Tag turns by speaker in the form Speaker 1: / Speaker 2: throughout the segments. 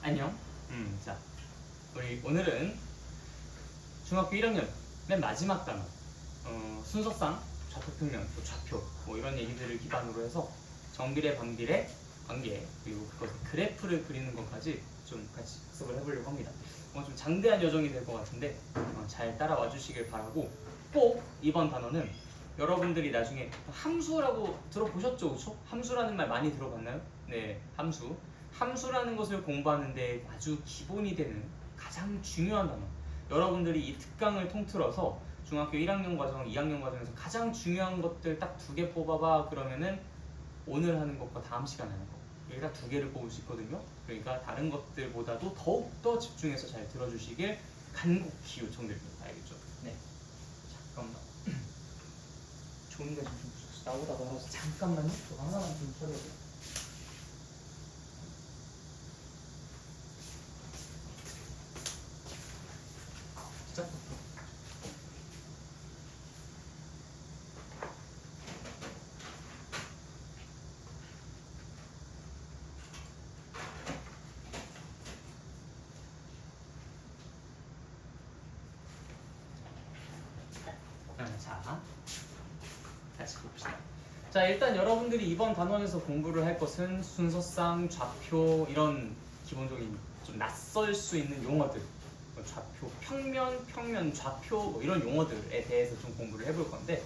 Speaker 1: 안녕. 자, 우리 오늘은 중학교 1학년 맨 마지막 단어 순서상 좌표평면, 또 좌표 뭐 이런 얘기들을 기반으로 해서 정비례, 반비례, 관계 그리고 그것의 그래프를 그리는 것까지 좀 같이 학습을 해보려고 합니다. 좀 장대한 여정이 될 것 같은데 잘 따라와 주시길 바라고, 꼭 이번 단어는 여러분들이 나중에 함수라고 들어보셨죠? 그렇죠? 함수라는 말 많이 들어봤나요? 네, 함수. 함수라는 것을 공부하는데 아주 기본이 되는 가장 중요한 단어. 여러분들이 이 특강을 통틀어서 중학교 1학년 과정, 2학년 과정에서 가장 중요한 것들 딱 2개 뽑아봐 그러면은 오늘 하는 것과 다음 시간에 하는 거, 이게 딱 2개를 뽑을 수 있거든요. 그러니까 다른 것들보다도 더욱더 집중해서 잘 들어주시길 간곡히 요청드립니다. 알겠죠? 네. 잠깐만. 종이가 좀 나오다가 알아서 잠깐만요. 저 하나만 좀 처리해요. 시작부터. 자, 다시 봅시다. 자, 일단 여러분들이 이번 단원에서 공부를 할 것은 순서상, 좌표 이런 기본적인 좀 낯설 수 있는 용어들, 좌표, 평면, 좌표 뭐 이런 용어들에 대해서 좀 공부를 해볼 건데,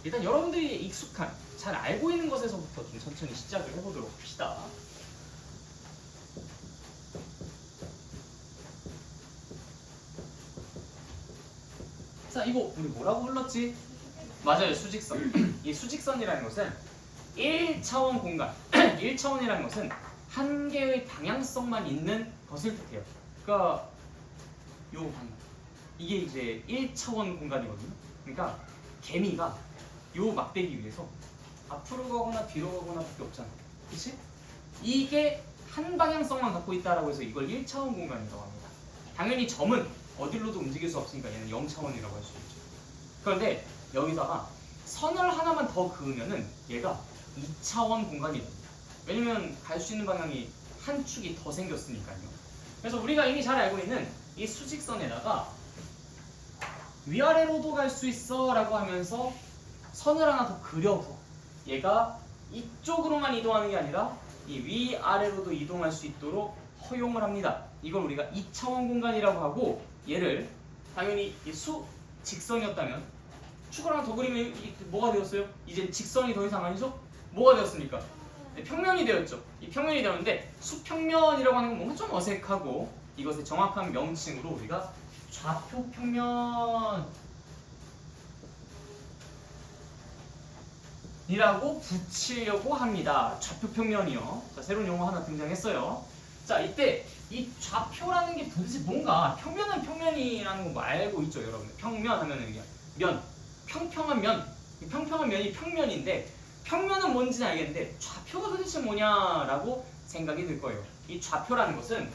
Speaker 1: 일단 여러분들이 익숙한, 잘 알고 있는 것에서부터 좀 천천히 시작을 해보도록 합시다. 자, 이거 우리 뭐라고 불렀지? 맞아요, 수직선. 이 수직선이라는 것은 1차원 공간, 1차원이라는 것은 한 개의 방향성만 있는 것을 뜻해요. 그러니까 요 방향, 이게 이제 1차원 공간이거든요. 그러니까 개미가 요 막대기 위해서 앞으로 가거나 뒤로 가거나 밖에 없잖아. 그치? 이게 한 방향성만 갖고 있다라고 해서 이걸 1차원 공간이라고 합니다. 당연히 점은 어디로도 움직일 수 없으니까 얘는 0차원이라고 할 수 있죠. 그런데 여기다가 선을 하나만 더 그으면은 얘가 2차원 공간이 됩니다. 왜냐면 갈 수 있는 방향이 한 축이 더 생겼으니까요. 그래서 우리가 이미 잘 알고 있는 이 수직선에다가 위아래로도 갈 수 있어 라고 하면서 선을 하나 더 그려서 얘가 이쪽으로만 이동하는 게 아니라 이 위아래로도 이동할 수 있도록 허용을 합니다. 이걸 우리가 2차원 공간이라고 하고, 얘를 당연히 이 직선이었다면 축을 하나 더 그리면 뭐가 되었어요? 이제 직선이 더 이상 아니죠? 뭐가 되었습니까? 네, 평면이 되었죠. 이 평면이 되었는데 수평면이라고 하는 건 뭔가 좀 어색하고, 이것의 정확한 명칭으로 우리가 좌표평면 이라고 붙이려고 합니다. 좌표평면이요. 자, 새로운 용어 하나 등장했어요. 자, 이때 이 좌표라는 게 도대체 뭔가, 평면은 평면이라는 거 뭐 알고 있죠, 여러분? 평면 하면은 면, 평평한 면, 평평한 면이 평면인데, 평면은 뭔지는 알겠는데 좌표가 도대체 뭐냐라고 생각이 들 거예요. 이 좌표라는 것은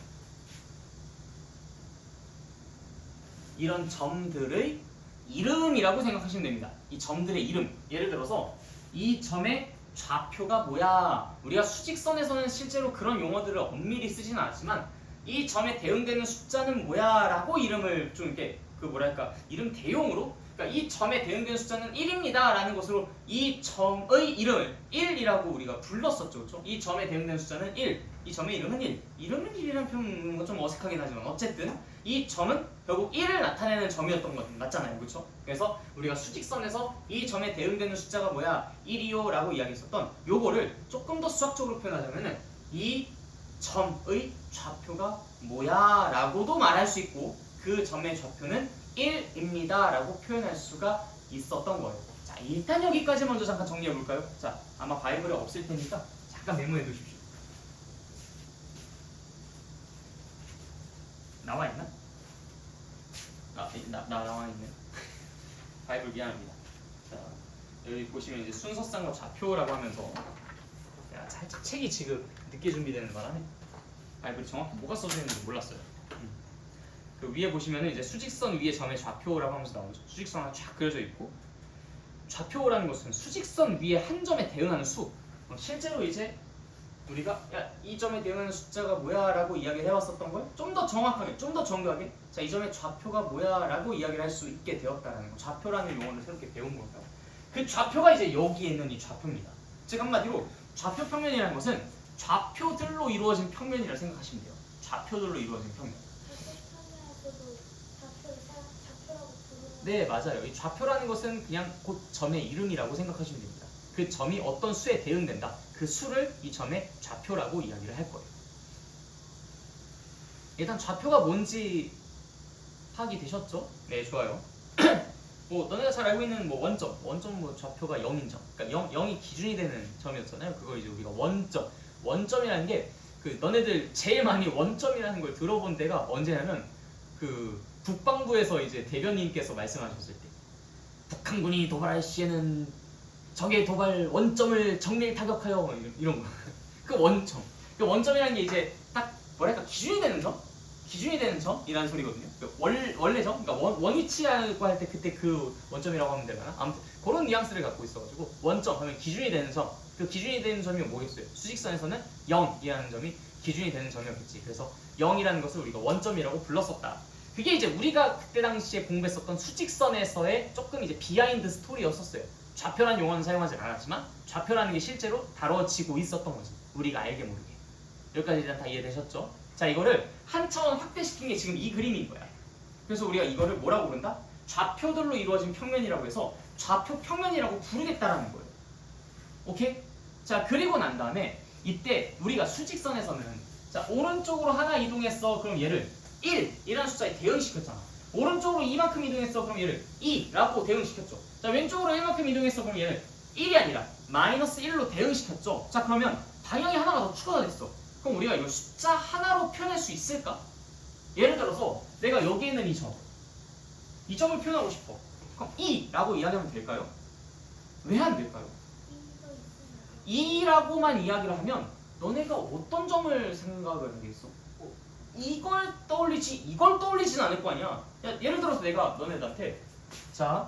Speaker 1: 이런 점들의 이름이라고 생각하시면 됩니다. 이 점들의 이름. 예를 들어서 이 점의 좌표가 뭐야? 우리가 수직선에서는 실제로 그런 용어들을 엄밀히 쓰지는 않지만 이 점에 대응되는 숫자는 뭐야? 라고 이름을 좀 이렇게 이름 대용으로, 그러니까 이 점에 대응되는 숫자는 1입니다 라는 것으로 이 점의 이름을 1이라고 우리가 불렀었죠. 그렇죠? 이 점에 대응되는 숫자는 1, 이 점의 이름은 1. 이름은 1이라는 표현은 좀 어색하긴 하지만 어쨌든 이 점은 결국 1을 나타내는 점이었던 것 맞잖아요. 그렇죠? 그래서 우리가 수직선에서 이 점에 대응되는 숫자가 뭐야? 1이요 라고 이야기했었던 요거를 조금 더 수학적으로 표현하자면은 이 점의 좌표가 뭐야? 라고도 말할 수 있고, 그 점의 좌표는 1입니다 라고 표현할 수가 있었던 거예요. 자, 일단 여기까지 먼저 잠깐 정리해 볼까요? 자, 아마 바이블에 없을 테니까 잠깐 메모해 두십시오. 나와 있나? 나와 있네. 바이블 미안합니다. 자, 여기 보시면 이제 순서상과 좌표라고 하면서, 야, 살짝 책이 지금 늦게 준비되는 바람에 바이블이 정확히 뭐가 써져 있는지 몰랐어요. 그 위에 보시면은 이제 수직선 위에 점의 좌표라고 하면서 나오죠. 수직선 하나 쫙 그려져 있고, 좌표라는 것은 수직선 위에 한 점에 대응하는 수. 실제로 이제 우리가 야, 이 점에 대응하는 숫자가 뭐야 라고 이야기를 해왔었던 걸 좀 더 정확하게, 좀 더 정교하게 자, 이 점의 좌표가 뭐야 라고 이야기를 할 수 있게 되었다는 거. 좌표라는 용어를 새롭게 배운 걸까요? 그 좌표가 이제 여기에 있는 이 좌표입니다. 즉 한마디로 좌표 평면이라는 것은 좌표들로 이루어진 평면이라 생각하시면 돼요. 좌표들로 이루어진 평면. 네, 맞아요. 이 좌표라는 것은 그냥 곧 점의 이름이라고 생각하시면 됩니다. 그 점이 어떤 수에 대응된다. 그 수를 이 점의 좌표라고 이야기를 할 거예요. 일단 좌표가 뭔지 파악이 되셨죠? 네, 좋아요. 뭐 너네가 잘 알고 있는 뭐 원점 뭐 좌표가 0인 점. 그러니까 0이 기준이 되는 점이었잖아요. 그걸 이제 우리가 원점이라는 게 그 너네들 제일 많이 원점이라는 걸 들어본 데가 언제냐면 그 국방부에서 이제 대변인께서 말씀하셨을 때 북한군이 도발할 시에는 적의 도발 원점을 정밀 타격하여 이런 거. 그 원점. 그 원점이라는 게 이제 딱 뭐랄까 기준이 되는 점? 기준이 되는 점이라는 소리거든요. 원래 점? 그러니까 원위치라고 할 때 그때 그 원점이라고 하면 되나? 아무튼 그런 뉘앙스를 갖고 있어가지고 원점 하면 기준이 되는 점. 그 기준이 되는 점이 뭐겠어요? 수직선에서는 0이라는 점이 기준이 되는 점이었겠지. 그래서 0이라는 것을 우리가 원점이라고 불렀었다. 그게 이제 우리가 그때 당시에 공부했었던 수직선에서의 조금 이제 비하인드 스토리였었어요. 좌표라는 용어는 사용하지 않았지만 좌표라는 게 실제로 다뤄지고 있었던 거지. 우리가 알게 모르게. 여기까지 일단 다 이해되셨죠? 자, 이거를 한 차원 확대시킨 게 지금 이 그림인 거야. 그래서 우리가 이거를 뭐라고 부른다? 좌표들로 이루어진 평면이라고 해서 좌표 평면이라고 부르겠다라는 거예요. 오케이? 자, 그리고 난 다음에 이때 우리가 수직선에서는 자, 오른쪽으로 하나 이동했어. 그럼 얘를 1이라는 숫자에 대응시켰잖아. 오른쪽으로 이만큼 이동했어. 그럼 얘를 2라고 대응시켰죠. 자, 왼쪽으로 1만큼 이동했어. 그럼 얘를 1이 아니라 마이너스 1로 대응시켰죠. 자, 그러면 방향이 하나가 더 추가가 됐어. 그럼 우리가 이걸 숫자 하나로 표현할 수 있을까? 예를 들어서 내가 여기 있는 이 점을 표현하고 싶어. 그럼 2라고 이야기하면 될까요? 왜 안 될까요? 2라고만 이야기를 하면 너네가 어떤 점을 생각을 하겠어? 이걸 떠올리지 이걸 떠올리진 않을 거 아니야. 야, 예를 들어서 내가 너네들한테 자,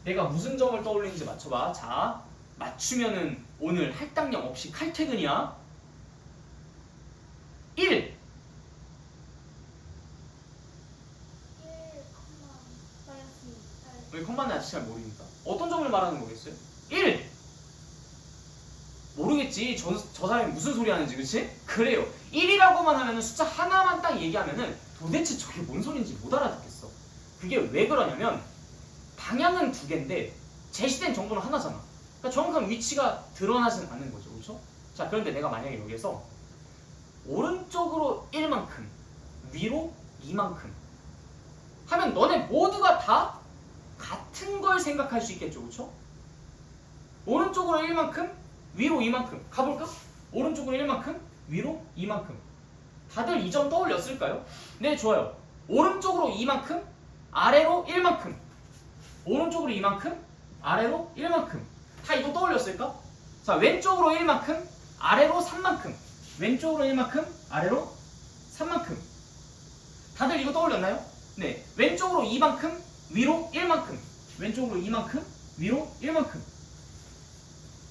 Speaker 1: 내가 무슨 점을 떠올리는지 맞춰봐. 자, 맞추면은 오늘 할당량 없이 칼퇴근이야. 1 왜 컴마는 아직 잘 모르니까 어떤 점을 말하는 거겠어요? 1 모르겠지. 저 사람이 무슨 소리 하는지. 그치? 그래요. 1이라고만 하면은 숫자 하나만 딱 얘기하면은 도대체 저게 뭔 소리인지 못 알아듣겠어. 그게 왜 그러냐면 방향은 두 개인데 제시된 정보는 하나잖아. 그러니까 정확한 위치가 드러나진 않는 거죠. 그렇죠? 자, 그런데 내가 만약에 여기에서 오른쪽으로 1만큼 위로 2만큼 하면 너네 모두가 다 같은 걸 생각할 수 있겠죠. 그렇죠? 오른쪽으로 1만큼 위로 2만큼 가볼까? 오른쪽으로 1만큼 위로 2만큼 다들 이 점 떠올렸을까요? 네, 좋아요. 오른쪽으로 2만큼 아래로 1만큼 오른쪽으로 2만큼 아래로 1만큼 다 이거 떠올렸을까? 자, 왼쪽으로 1만큼 아래로 3만큼 왼쪽으로 1만큼 아래로 3만큼 다들 이거 떠올렸나요? 네, 왼쪽으로 2만큼 위로 1만큼 왼쪽으로 2만큼 위로 1만큼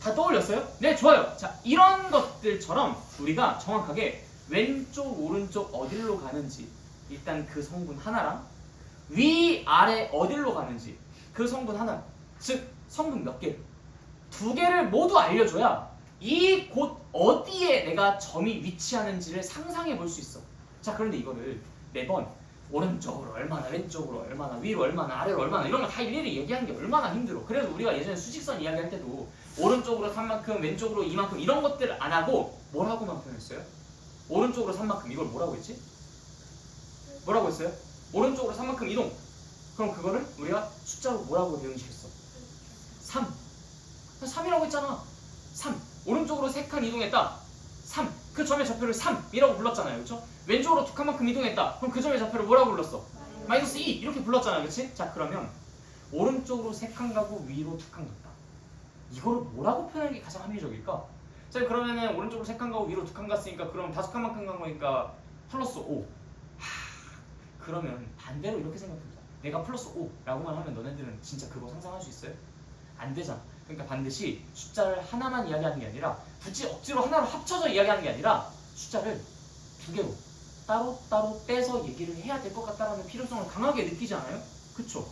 Speaker 1: 다 떠올렸어요? 네, 좋아요. 자, 이런 것들처럼 우리가 정확하게 왼쪽, 오른쪽 어디로 가는지 일단 그 성분 하나랑 위, 아래 어디로 가는지 그 성분 하나, 즉 성분 몇 개? 두 개를 모두 알려줘야 이 곳 어디에 내가 점이 위치하는지를 상상해 볼 수 있어. 자, 그런데 이거를 매번 오른쪽으로 얼마나, 왼쪽으로 얼마나, 위로 얼마나, 아래로 얼마나 이런 거 다 일일이 얘기하는 게 얼마나 힘들어. 그래서 우리가 예전에 수직선 이야기할 때도 오른쪽으로 3만큼, 왼쪽으로 2만큼 이런 것들을 안 하고 뭐라고만 표현했어요? 오른쪽으로 3만큼 이걸 뭐라고 했지? 뭐라고 했어요? 오른쪽으로 3만큼 이동. 그럼 그거를 우리가 숫자로 뭐라고 대응시켰어? 3. 3이라고 했잖아. 3. 오른쪽으로 3칸 이동했다. 3. 그 점의 좌표를 3이라고 불렀잖아요. 그렇죠? 왼쪽으로 2칸만큼 이동했다. 그럼 그 점의 좌표를 뭐라고 불렀어? 마이너스 2 이렇게 불렀잖아요. 그렇지? 자, 그러면 오른쪽으로 3칸 가고 위로 2칸 갔다. 이거를 뭐라고 표현하는 게 가장 합리적일까? 자, 그러면은 오른쪽으로 3칸 가고 위로 2칸 갔으니까 그럼 5칸만큼 간 거니까 플러스 5. 그러면 반대로 이렇게 생각해보자. 내가 플러스 5라고만 하면 너네들은 진짜 그거 상상할 수 있어요? 안 되잖아. 그러니까 반드시 숫자를 하나만 이야기하는 게 아니라 굳이 억지로 하나로 합쳐서 이야기하는 게 아니라 숫자를 두 개로 따로 빼서 얘기를 해야 될 것 같다라는 필요성을 강하게 느끼지 않아요? 그쵸?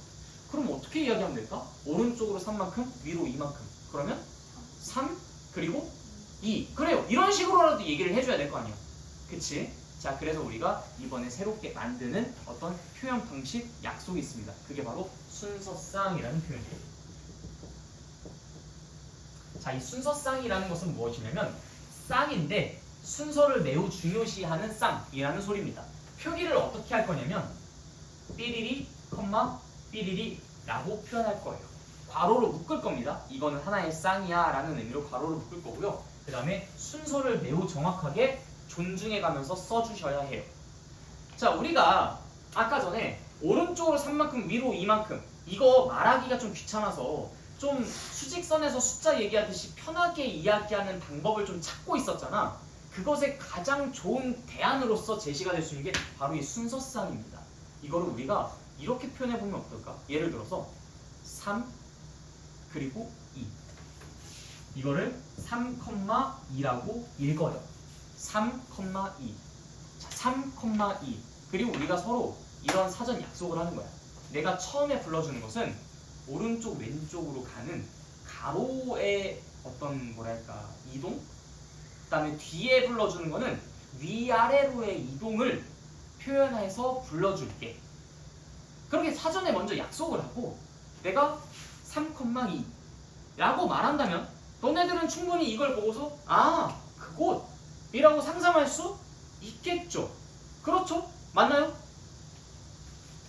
Speaker 1: 그럼 어떻게 이야기하면 될까? 오른쪽으로 3만큼, 위로 2만큼. 그러면 3 그리고 2. 그래요. 이런 식으로라도 얘기를 해줘야 될 거 아니야. 그치? 자, 그래서 우리가 이번에 새롭게 만드는 어떤 표현 방식 약속이 있습니다. 그게 바로 순서쌍이라는 표현이에요. 자, 이 순서쌍이라는 것은 무엇이냐면 쌍인데 순서를 매우 중요시하는 쌍이라는 소리입니다. 표기를 어떻게 할 거냐면 삐리리, 삐리리라고 표현할 거예요. 괄호로 묶을 겁니다. 이거는 하나의 쌍이야 라는 의미로 괄호로 묶을 거고요. 그 다음에 순서를 매우 정확하게 존중해 가면서 써주셔야 해요. 자, 우리가 아까 전에 오른쪽으로 3만큼, 위로 2만큼 이거 말하기가 좀 귀찮아서 좀 수직선에서 숫자 얘기하듯이 편하게 이야기하는 방법을 좀 찾고 있었잖아. 그것의 가장 좋은 대안으로서 제시가 될 수 있는 게 바로 이 순서쌍입니다. 이거를 우리가 이렇게 표현해보면 어떨까? 예를 들어서 3 그리고 2 이거를 3,2라고 읽어요. 3,2 자, 3,2 그리고 우리가 서로 이런 사전 약속을 하는 거야. 내가 처음에 불러주는 것은 오른쪽 왼쪽으로 가는 가로의 어떤 뭐랄까 이동? 그 다음에 뒤에 불러주는 거는 위아래로의 이동을 표현해서 불러줄게. 그렇게 사전에 먼저 약속을 하고 내가 3,2 라고 말한다면 너네들은 충분히 이걸 보고서 아, 그곳이라고 상상할 수 있겠죠. 그렇죠? 맞나요?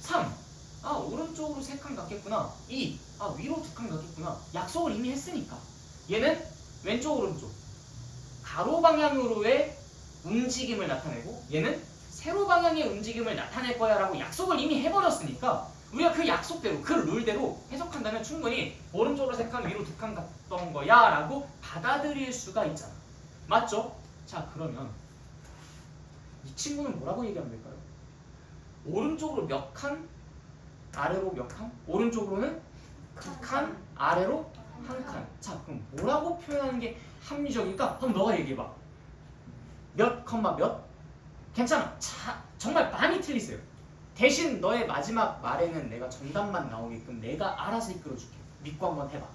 Speaker 1: 3. 아, 오른쪽으로 3칸 갔겠구나. 2. 아, 위로 2칸 갔겠구나. 약속을 이미 했으니까. 얘는 왼쪽 오른쪽 가로 방향으로의 움직임을 나타내고 얘는 세로 방향의 움직임을 나타낼 거야 라고 약속을 이미 해버렸으니까 우리가 그 약속대로 그 룰대로 해석한다면 충분히 오른쪽으로 3칸 위로 2칸 갔던 거야 라고 받아들일 수가 있잖아. 맞죠? 자, 그러면 이 친구는 뭐라고 얘기하면 될까요? 오른쪽으로 몇 칸? 아래로 몇 칸? 오른쪽으로는 2칸, 아래로 1칸. 자, 그럼 뭐라고 표현하는 게 합리적일까? 그럼 너가 얘기해봐. 몇 컴마 몇? 괜찮아. 자, 정말 많이 틀리세요. 대신 너의 마지막 말에는 내가 정답만 나오게끔 내가 알아서 이끌어줄게. 믿고 한번 해봐.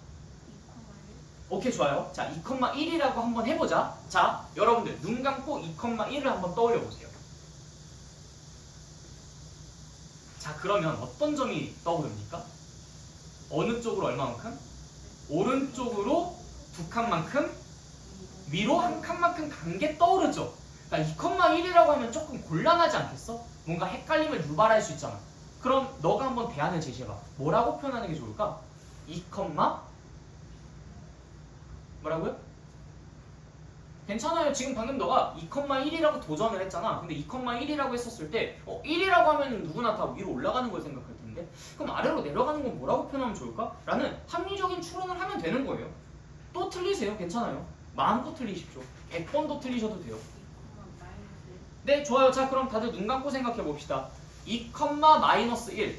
Speaker 1: 오케이, 좋아요. 자, 2,1이라고 한번 해보자. 자, 여러분들 눈 감고 2,1을 한번 떠올려보세요. 자, 그러면 어떤 점이 떠오릅니까? 어느 쪽으로 얼마만큼? 오른쪽으로 2칸만큼, 위로 1칸만큼 간 게 떠오르죠. 그러니까 2,1이라고 하면 조금 곤란하지 않겠어? 뭔가 헷갈림을 유발할 수 있잖아. 그럼 너가 한번 대안을 제시해봐. 뭐라고 표현하는 게 좋을까? 2, 뭐라고요? 괜찮아요. 지금 방금 너가 2,1이라고 도전을 했잖아. 근데 2,1이라고 했었을 때 1이라고 하면 누구나 다 위로 올라가는 걸 생각할 텐데 그럼 아래로 내려가는 건 뭐라고 표현하면 좋을까? 라는 합리적인 추론을 하면 되는 거예요. 또 틀리세요. 괜찮아요. 마음껏 틀리십시오. 100번도 틀리셔도 돼요. 네, 좋아요. 자, 그럼 다들 눈 감고 생각해 봅시다. 2,-1.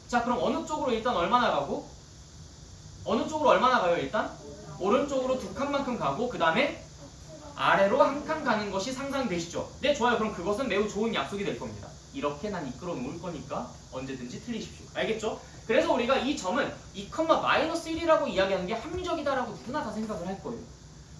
Speaker 1: 자, 그럼 어느 쪽으로 일단 얼마나 가고? 어느 쪽으로 얼마나 가요, 일단? 오른쪽으로 2칸만큼 가고, 그 다음에 아래로 1칸 가는 것이 상상되시죠? 네, 좋아요. 그럼 그것은 매우 좋은 약속이 될 겁니다. 이렇게 난 이끌어 놓을 거니까 언제든지 틀리십시오. 알겠죠? 그래서 우리가 이 점은 2,-1이라고 이야기하는 게 합리적이다라고 누구나 다 생각을 할 거예요.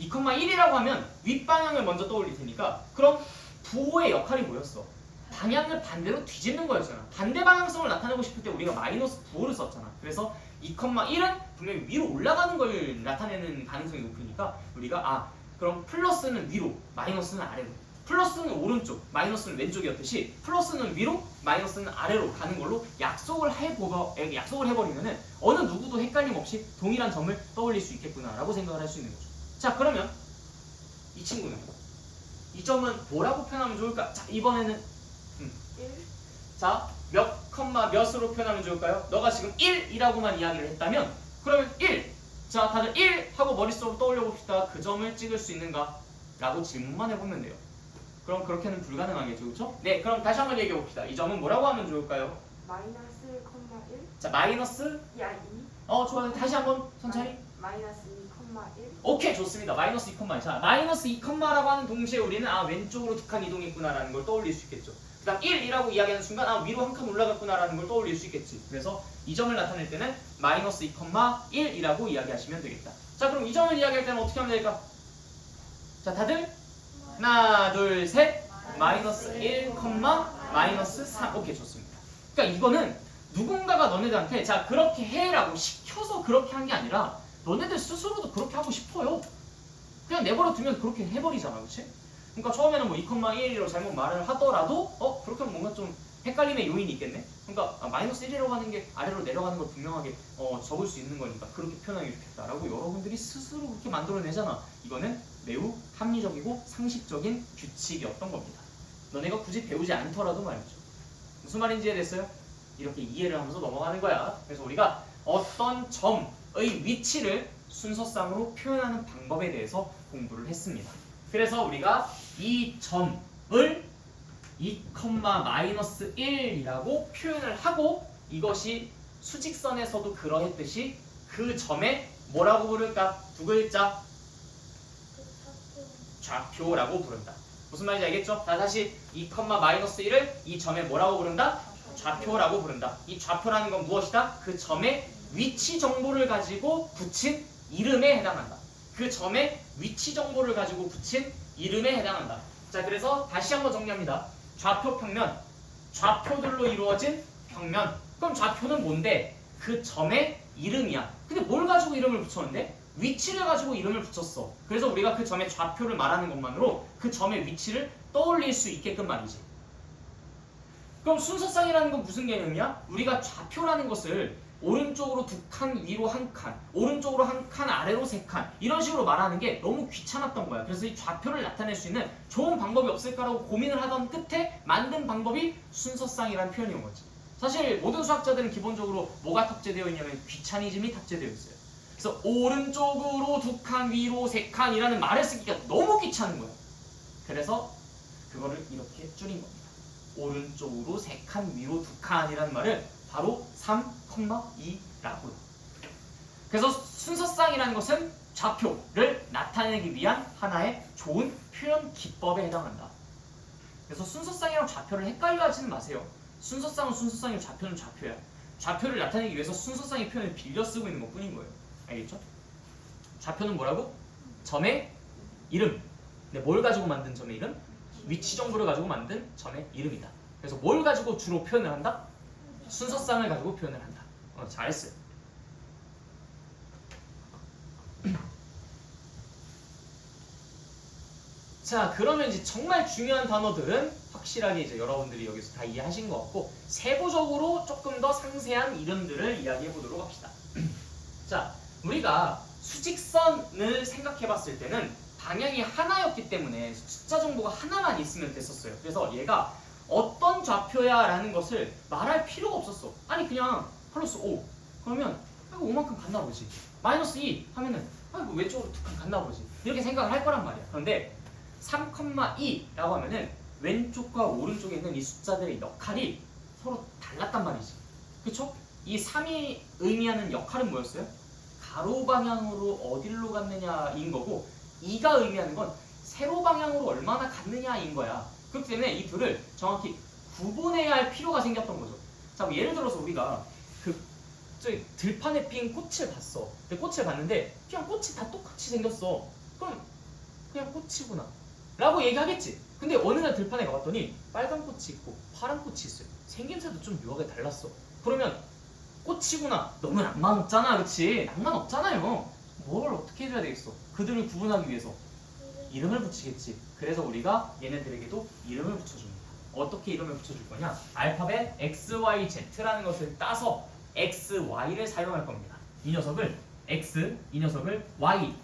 Speaker 1: 2,1이라고 하면 윗방향을 먼저 떠올릴 테니까 그럼 부호의 역할이 뭐였어? 방향을 반대로 뒤집는 거였잖아. 반대 방향성을 나타내고 싶을 때 우리가 마이너스 부호를 썼잖아. 그래서 2,1은 분명히 위로 올라가는 걸 나타내는 가능성이 높으니까 우리가 그럼 플러스는 위로, 마이너스는 아래로, 플러스는 오른쪽, 마이너스는 왼쪽이었듯이 플러스는 위로, 마이너스는 아래로 가는 걸로 약속을 해버리면은 어느 누구도 헷갈림 없이 동일한 점을 떠올릴 수 있겠구나라고 생각을 할 수 있는 거죠. 자, 그러면 이 친구는 이 점은 뭐라고 표현하면 좋을까? 자, 이번에는
Speaker 2: 1.
Speaker 1: 자, 몇 컴마 몇으로 표현하면 좋을까요? 너가 지금 1이라고만 이야기를 했다면 그러면 1. 자, 다들 1 하고 머릿속으로 떠올려 봅시다. 그 점을 찍을 수 있는가? 라고 질문만 해보면 돼요. 그럼 그렇게는 불가능하겠죠, 그렇죠? 네, 그럼 다시 한번 얘기해 봅시다. 이 점은 뭐라고 하면 좋을까요?
Speaker 2: 마이너스 1,1.
Speaker 1: 자, 마이너스
Speaker 2: 2.
Speaker 1: 좋아요. 다시 한번 천천히.
Speaker 2: 마이너스 2,1.
Speaker 1: 오케이, 좋습니다. 마이너스 2컴마. 자, 마이너스 2컴마라고 하는 동시에 우리는 왼쪽으로 두 칸 이동했구나라는 걸 떠올릴 수 있겠죠. 그 다음 1이라고 이야기하는 순간 위로 한 칸 올라갔구나라는 걸 떠올릴 수 있겠지. 그래서 이 점을 나타낼 때는 마이너스 2,1이라고 이야기하시면 되겠다. 자, 그럼 이 점을 이야기할 때는 어떻게 하면 될까? 자, 다들 하나, 둘, 셋. 마이너스 1, 마이너스 3. 오케이, 좋습니다. 그러니까 이거는 누군가가 너네들한테 자, 그렇게 해라고 시켜서 그렇게 한 게 아니라 너네들 스스로도 그렇게 하고 싶어요. 그냥 내버려 두면 그렇게 해버리잖아, 그렇지? 그러니까 처음에는 뭐 2,1이라고 잘못 말을 하더라도 그렇게 하면 뭔가 좀 헷갈림의 요인이 있겠네. 그러니까 마이너스 1이라고 하는 게 아래로 내려가는 걸 분명하게 적을 수 있는 거니까 그렇게 표현하기 좋겠다라고 여러분들이 스스로 그렇게 만들어내잖아. 이거는 매우 합리적이고 상식적인 규칙이었던 겁니다. 너네가 굳이 배우지 않더라도 말이죠. 무슨 말인지 이해됐어요? 이렇게 이해를 하면서 넘어가는 거야. 그래서 우리가 어떤 점의 위치를 순서상으로 표현하는 방법에 대해서 공부를 했습니다. 그래서 우리가 이 점을 2,-1이라고 표현을 하고 이것이 수직선에서도 그러했듯이 그 점에 뭐라고 부를까? 두 글자 좌표라고 부른다. 무슨 말인지 알겠죠? 자, 다시 2,-1을 이 점에 뭐라고 부른다? 좌표라고 부른다. 이 좌표라는 건 무엇이다? 그 점의 위치 정보를 가지고 붙인 이름에 해당한다. 그 점의 위치 정보를 가지고 붙인 이름에 해당한다. 자, 그래서 다시 한번 정리합니다. 좌표, 평면, 좌표들로 이루어진 평면. 그럼 좌표는 뭔데? 그 점의 이름이야. 근데 뭘 가지고 이름을 붙였는데? 위치를 가지고 이름을 붙였어. 그래서 우리가 그 점의 좌표를 말하는 것만으로 그 점의 위치를 떠올릴 수 있게끔 말이지. 그럼 순서상이라는 건 무슨 개념이야? 우리가 좌표라는 것을 오른쪽으로 두 칸, 위로 한 칸, 오른쪽으로 한 칸, 아래로 세 칸 이런 식으로 말하는 게 너무 귀찮았던 거야. 그래서 이 좌표를 나타낼 수 있는 좋은 방법이 없을까라고 고민을 하던 끝에 만든 방법이 순서상이라는 표현인 거지. 사실 모든 수학자들은 기본적으로 뭐가 탑재되어 있냐면 귀차니즘이 탑재되어 있어요. 그래서 오른쪽으로 두 칸, 위로 세 칸이라는 말을 쓰기가 너무 귀찮은 거야. 그래서 그거를 이렇게 줄인 겁니다. 오른쪽으로 세 칸, 위로 두 칸이라는 말을 바로 3,2라고요. 그래서 순서상이라는 것은 좌표를 나타내기 위한 하나의 좋은 표현 기법에 해당한다. 그래서 순서상이랑 좌표를 헷갈려 하지는 마세요. 순서상은 순서상이고 좌표는 좌표야. 좌표를 나타내기 위해서 순서상의 표현을 빌려 쓰고 있는 것 뿐인 거예요. 알겠죠? 좌표는 뭐라고? 점의 이름. 근데 뭘 가지고 만든 점의 이름? 위치 정보를 가지고 만든 점의 이름이다. 그래서 뭘 가지고 주로 표현을 한다? 순서상을 가지고 표현을 한다. 잘했어요. 자, 그러면 이제 정말 중요한 단어들은 확실하게 이제 여러분들이 여기서 다 이해하신 것 같고 세부적으로 조금 더 상세한 이름들을 이야기해 보도록 합시다. 자, 우리가 수직선을 생각해 봤을 때는 방향이 하나였기 때문에 숫자 정보가 하나만 있으면 됐었어요. 그래서 얘가 어떤 좌표야 라는 것을 말할 필요가 없었어. 아니 그냥 플러스 5 그러면 5만큼 갔나 보지. 마이너스 2 하면은 왼쪽으로 두 칸 갔나 보지. 이렇게 생각을 할 거란 말이야. 그런데 3,2라고 하면은 왼쪽과 오른쪽에 있는 이 숫자들의 역할이 서로 달랐단 말이지. 그쵸? 이 3이 의미하는 역할은 뭐였어요? 가로 방향으로 어디로 갔느냐인 거고 2가 의미하는 건 세로 방향으로 얼마나 갔느냐인 거야. 그렇기 때문에 이 둘을 정확히 구분해야 할 필요가 생겼던 거죠. 자, 뭐 예를 들어서 우리가 저기 들판에 핀 꽃을 봤어. 근데 꽃을 봤는데 그냥 꽃이 다 똑같이 생겼어. 그럼 그냥 꽃이구나 라고 얘기하겠지. 근데 어느 날 들판에 가봤더니 빨간 꽃이 있고 파란 꽃이 있어요. 생김새도 좀 묘하게 달랐어. 그러면 꽃이구나. 너무 낭만 없잖아, 그치? 낭만 없잖아요. 뭘 어떻게 해줘야 되겠어? 그들을 구분하기 위해서 이름을 붙이겠지. 그래서 우리가 얘네들에게도 이름을 붙여줍니다. 어떻게 이름을 붙여줄 거냐? 알파벳 X, Y, Z라는 것을 따서 X, Y를 사용할 겁니다. 이 녀석을 X, 이 녀석을 Y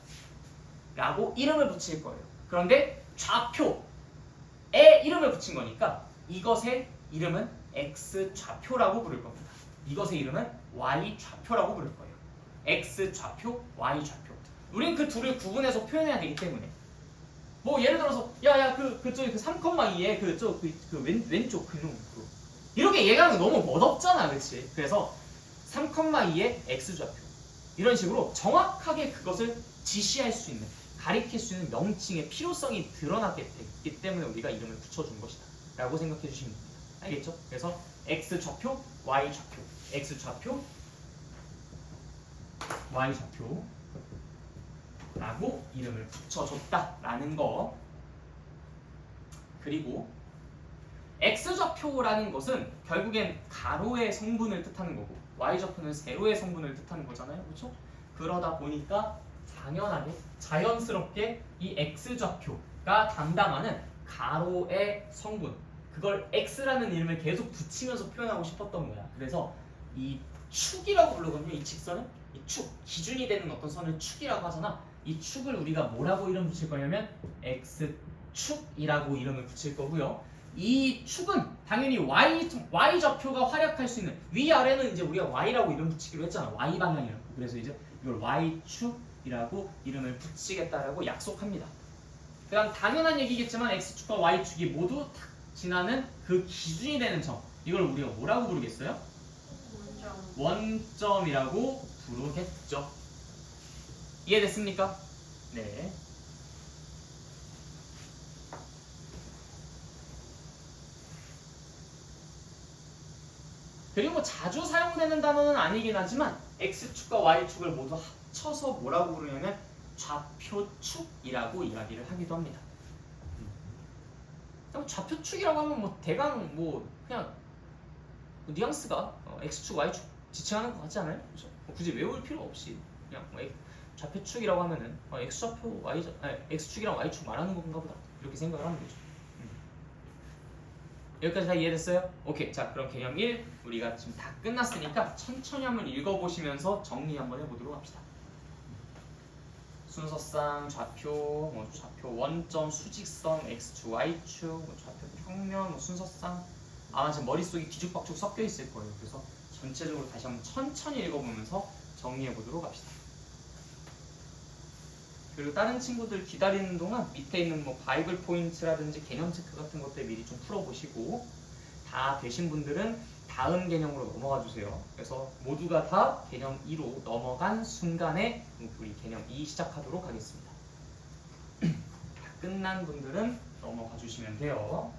Speaker 1: 라고 이름을 붙일 거예요. 그런데 좌표에 이름을 붙인 거니까 이것의 이름은 X 좌표라고 부를 겁니다. 이것의 이름은 Y 좌표라고 부를 거예요. X 좌표, Y 좌표. 우린 그 둘을 구분해서 표현해야 되기 때문에 뭐 예를 들어서 그쪽에 그 3,2에 왼쪽 그놈 이렇게 얘기하는 거 너무 멋없잖아, 그렇지? 그래서 3,2의 X 좌표, 이런 식으로 정확하게 그것을 지시할 수 있는, 가리킬 수 있는 명칭의 필요성이 드러나게 됐기 때문에 우리가 이름을 붙여준 것이다 라고 생각해 주시면 됩니다. 알겠죠? 그래서 X좌표, Y좌표, X좌표, Y좌표 라고 이름을 붙여줬다라는 거. 그리고 X좌표라는 것은 결국엔 가로의 성분을 뜻하는 거고 Y좌표는 세로의 성분을 뜻하는 거잖아요. 그렇죠? 그러다 보니까 당연하게 자연스럽게 이 X좌표가 담당하는 가로의 성분, 그걸 X라는 이름을 계속 붙이면서 표현하고 싶었던 거야. 그래서 이 축이라고 부르거든요. 이 직선은 이 축, 기준이 되는 어떤 선을 축이라고 하잖아. 이 축을 우리가 뭐라고 이름 붙일 거냐면 X축이라고 이름을 붙일 거고요. 이 축은 당연히 Y좌표가 활약할 수 있는, 위아래는 이제 우리가 Y라고 이름 붙이기로 했잖아. Y 방향이라고. 그래서 이제 이걸 Y축이라고 이름을 붙이겠다라고 약속합니다. 그다음 당연한 얘기겠지만 X축과 Y축이 모두 탁 지나는 그 기준이 되는 점, 이걸 우리가 뭐라고 부르겠어요? 원점이라고 부르겠죠. 이해됐습니까? 네. 그리고 자주 사용되는 단어는 아니긴 하지만 X축과 Y축을 모두 합쳐서 뭐라고 부르냐면 좌표축이라고 이야기를 하기도 합니다. 좌표축이라고 하면 뭐 대강 뭐 그냥 뉘앙스가 X축, Y축 지칭하는 것 같지 않아요? 그렇죠? 굳이 외울 필요 없이 그냥 뭐 좌표축이라고 하면은 X좌표, X축이랑 Y축 말하는 건가 보다 이렇게 생각을 하면 되죠. 여기까지 다 이해됐어요? 오케이. 자, 그럼 개념 1 우리가 지금 다 끝났으니까 천천히 한번 읽어보시면서 정리 한번 해보도록 합시다. 순서상 좌표, 좌표 원점, 수직선, X축, Y축, 좌표 평면, 순서상 아마 지금 머릿속이 뒤죽박죽 섞여 있을 거예요. 그래서 전체적으로 다시 한번 천천히 읽어보면서 정리해보도록 합시다. 그리고 다른 친구들 기다리는 동안 밑에 있는 뭐 바이블 포인트라든지 개념 체크 같은 것들 미리 좀 풀어보시고, 다 되신 분들은 다음 개념으로 넘어가 주세요. 그래서 모두가 다 개념 2로 넘어간 순간에 우리 개념 2 시작하도록 하겠습니다. 다 끝난 분들은 넘어가 주시면 돼요.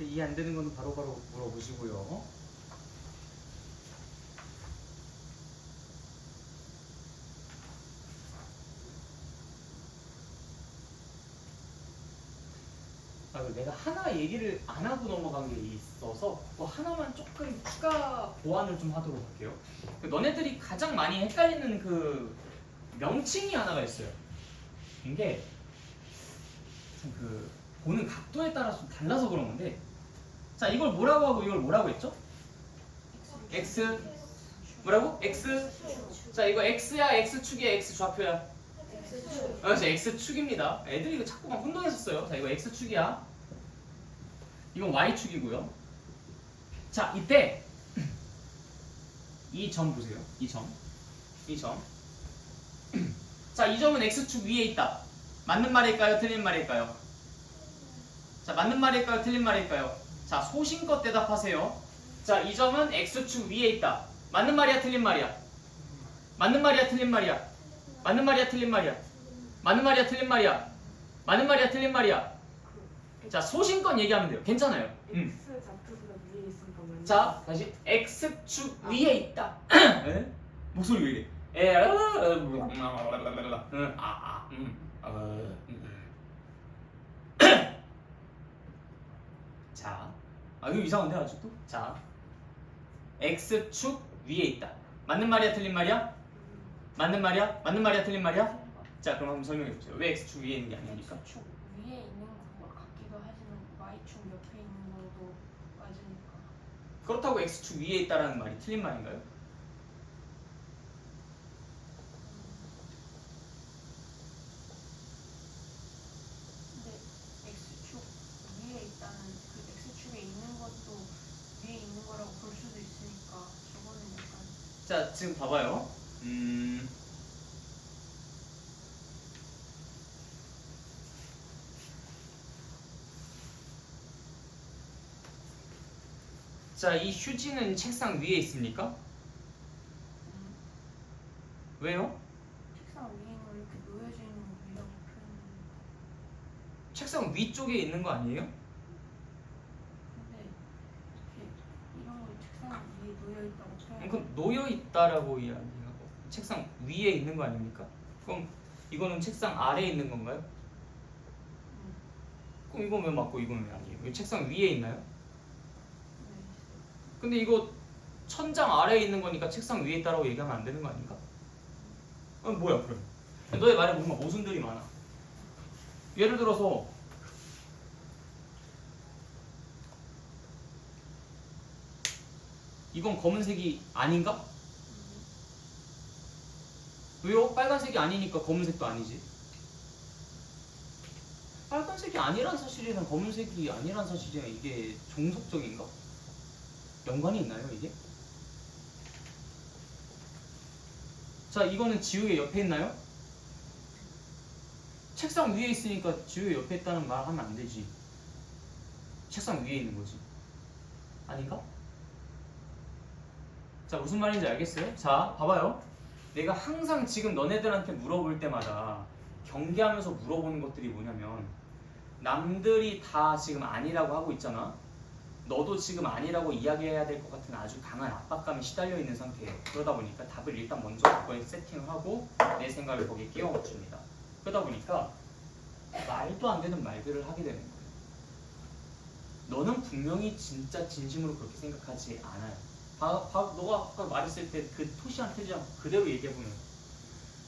Speaker 1: 이해 안 되는 건 바로바로 물어보시고요. 내가 하나 얘기를 안 하고 넘어간 게 있어서 그거 하나만 조금 추가 보완을 좀 하도록 할게요. 너네들이 가장 많이 헷갈리는 그 명칭이 하나가 있어요. 이게 참 그 보는 각도에 따라서 좀 달라서 그런 건데, 자 이걸 뭐라고 하고 이걸 뭐라고 했죠? X 뭐라고? X. 자 이거 X야 X축이야 X좌표야? 그렇지 X축입니다. 애들이 이거 자꾸 막 혼동했었어요. 자 이거 X축이야. 이건 Y축이고요. 자 이때 이 점 보세요. 이 점. 자 이 점은 X축 위에 있다. 맞는 말일까요? 틀린 말일까요? 자 맞는 말일까요? 틀린 말일까요? 자 소신껏 대답하세요. 자 이 점은 X축 위에 있다. 맞는 말이야? 틀린 말이야? 맞는 말이야? 틀린 말이야? 맞는 말이야? 틀린 말이야? 맞는 말이야? 틀린 말이야? 맞는 말이야? 틀린 말이야? 자 소신껏 얘기하면 돼요. 괜찮아요.
Speaker 2: X 좌표보다 위에 있으니까 맞나?
Speaker 1: 자 다시 X축 위에 있다. 에? 목소리 왜 이래? 자, 이거 이상한데 아직도? 자, X축 위에 있다. 맞는 말이야, 틀린 말이야? 맞는 말이야? 맞는 말이야, 틀린 말이야? 자, 그럼 한번 설명해 보세요. 왜 X축 위에 있는 게 아니니까?
Speaker 2: X축 위에 있는 것 같기도 하지만 Y축 옆에 있는 것도 맞으니까.
Speaker 1: 그렇다고 X축 위에 있다라는 말이 틀린 말인가요?
Speaker 2: 근데 X축 위에 있다는 그 X축에 있는 것도 위에 있는 거라고 볼 수도 있으니까 저거는 약간
Speaker 1: 자, 지금 봐봐요. 자, 이 휴지는 책상 위에 있습니까? 왜요?
Speaker 2: 책상 위에 있는 거 이렇게 놓여져 있는 거 위라고 표현하는
Speaker 1: 책상 위쪽에 있는 거 아니에요?
Speaker 2: 근데 이렇게 이런 거 책상 위에 놓여 있다고 표현.
Speaker 1: 그럼 놓여 있다라고 이야기하고 책상 위에 있는 거 아닙니까? 그럼 이거는 책상 아래에 있는 건가요? 그럼 이건 왜 맞고 이건 왜 아니에요? 왜 책상 위에 있나요? 근데 이거 천장 아래에 있는 거니까 책상 위에 있다라고 얘기하면 안 되는 거 아닌가? 뭐야 그럼? 너의 말에 뭔가 모순들이 많아. 예를 들어서 이건 검은색이 아닌가? 왜요? 빨간색이 아니니까 검은색도 아니지. 빨간색이 아니란 사실이랑 검은색이 아니란 사실이랑 이게 종속적인가? 연관이 있나요 이게? 자 이거는 지우개 옆에 있나요? 책상 위에 있으니까 지우개 옆에 있다는 말 하면 안 되지. 책상 위에 있는 거지. 아닌가? 자 무슨 말인지 알겠어요? 자 봐봐요. 내가 항상 지금 너네들한테 물어볼 때마다 경계하면서 물어보는 것들이 뭐냐면 남들이 다 지금 아니라고 하고 있잖아. 너도 지금 아니라고 이야기해야 될 것 같은 아주 강한 압박감에 시달려 있는 상태예요. 그러다 보니까 답을 일단 먼저 그거에 세팅을 하고 내 생각을 거기에 끼워 맞춥니다. 그러다 보니까 말도 안 되는 말들을 하게 되는 거예요. 너는 분명히 진짜 진심으로 그렇게 생각하지 않아요. 너가 아까 말했을 때 그 토시한 태지랑 그대로 얘기해보면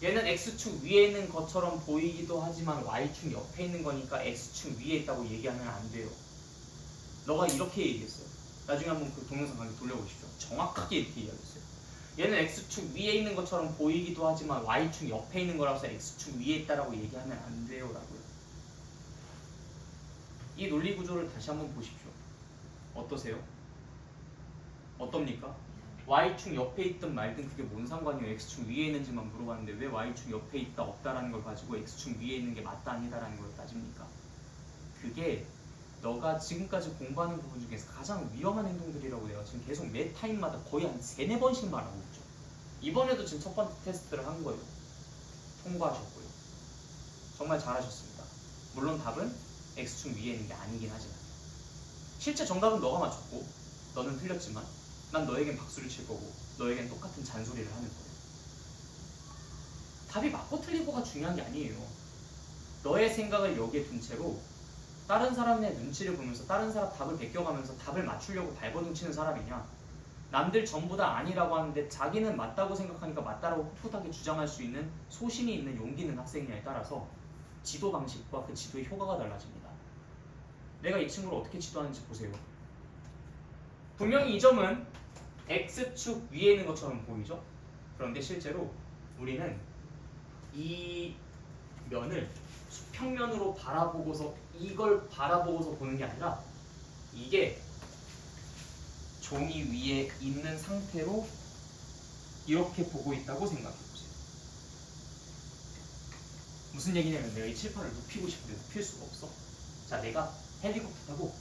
Speaker 1: 얘는 X축 위에 있는 것처럼 보이기도 하지만 Y축 옆에 있는 거니까 X축 위에 있다고 얘기하면 안 돼요. 너가 이렇게 얘기했어요. 나중에 한번 그 동영상 강의 돌려보십시오. 정확하게 이렇게 이야기했어요. 얘는 X축 위에 있는 것처럼 보이기도 하지만 Y축 옆에 있는 거라서 X축 위에 있다라고 얘기하면 안 돼요 라고요. 이 논리 구조를 다시 한번 보십시오. 어떠세요? 어떻습니까? Y축 옆에 있든 말든 그게 뭔 상관이에요. X축 위에 있는지만 물어봤는데 왜 Y축 옆에 있다 없다라는 걸 가지고 X축 위에 있는 게 맞다 아니다라는 걸 따집니까? 그게 너가 지금까지 공부하는 부분 중에서 가장 위험한 행동들이라고 내가 지금 계속 매 타임마다 거의 한 3-4번씩 말하고 있죠. 이번에도 지금 첫 번째 테스트를 한 거예요. 통과하셨고요. 정말 잘하셨습니다. 물론 답은 X축 위에 있는 게 아니긴 하지만 실제 정답은 너가 맞췄고 너는 틀렸지만 난 너에겐 박수를 칠 거고 너에겐 똑같은 잔소리를 하는 거예요. 답이 맞고 틀리고가 중요한 게 아니에요. 너의 생각을 여기에 둔 채로 다른 사람의 눈치를 보면서 다른 사람 답을 베껴가면서 답을 맞추려고 발버둥치는 사람이냐, 남들 전부 다 아니라고 하는데 자기는 맞다고 생각하니까 맞다라고 꿋꿋하게 주장할 수 있는 소신이 있는 용기 있는 학생이냐에 따라서 지도 방식과 그 지도의 효과가 달라집니다. 내가 이 친구를 어떻게 지도하는지 보세요. 분명히 이 점은 X축 위에 있는 것처럼 보이죠? 그런데 실제로 우리는 이 면을 수평면으로 바라보고서 이걸 바라보고서 보는 게 아니라 이게 종이 위에 있는 상태로 이렇게 보고 있다고 생각해 보세요. 무슨 얘기냐면 내가 이 칠판을 눕히고 싶은데 눕힐 수가 없어. 자, 내가 헬리콥터 타고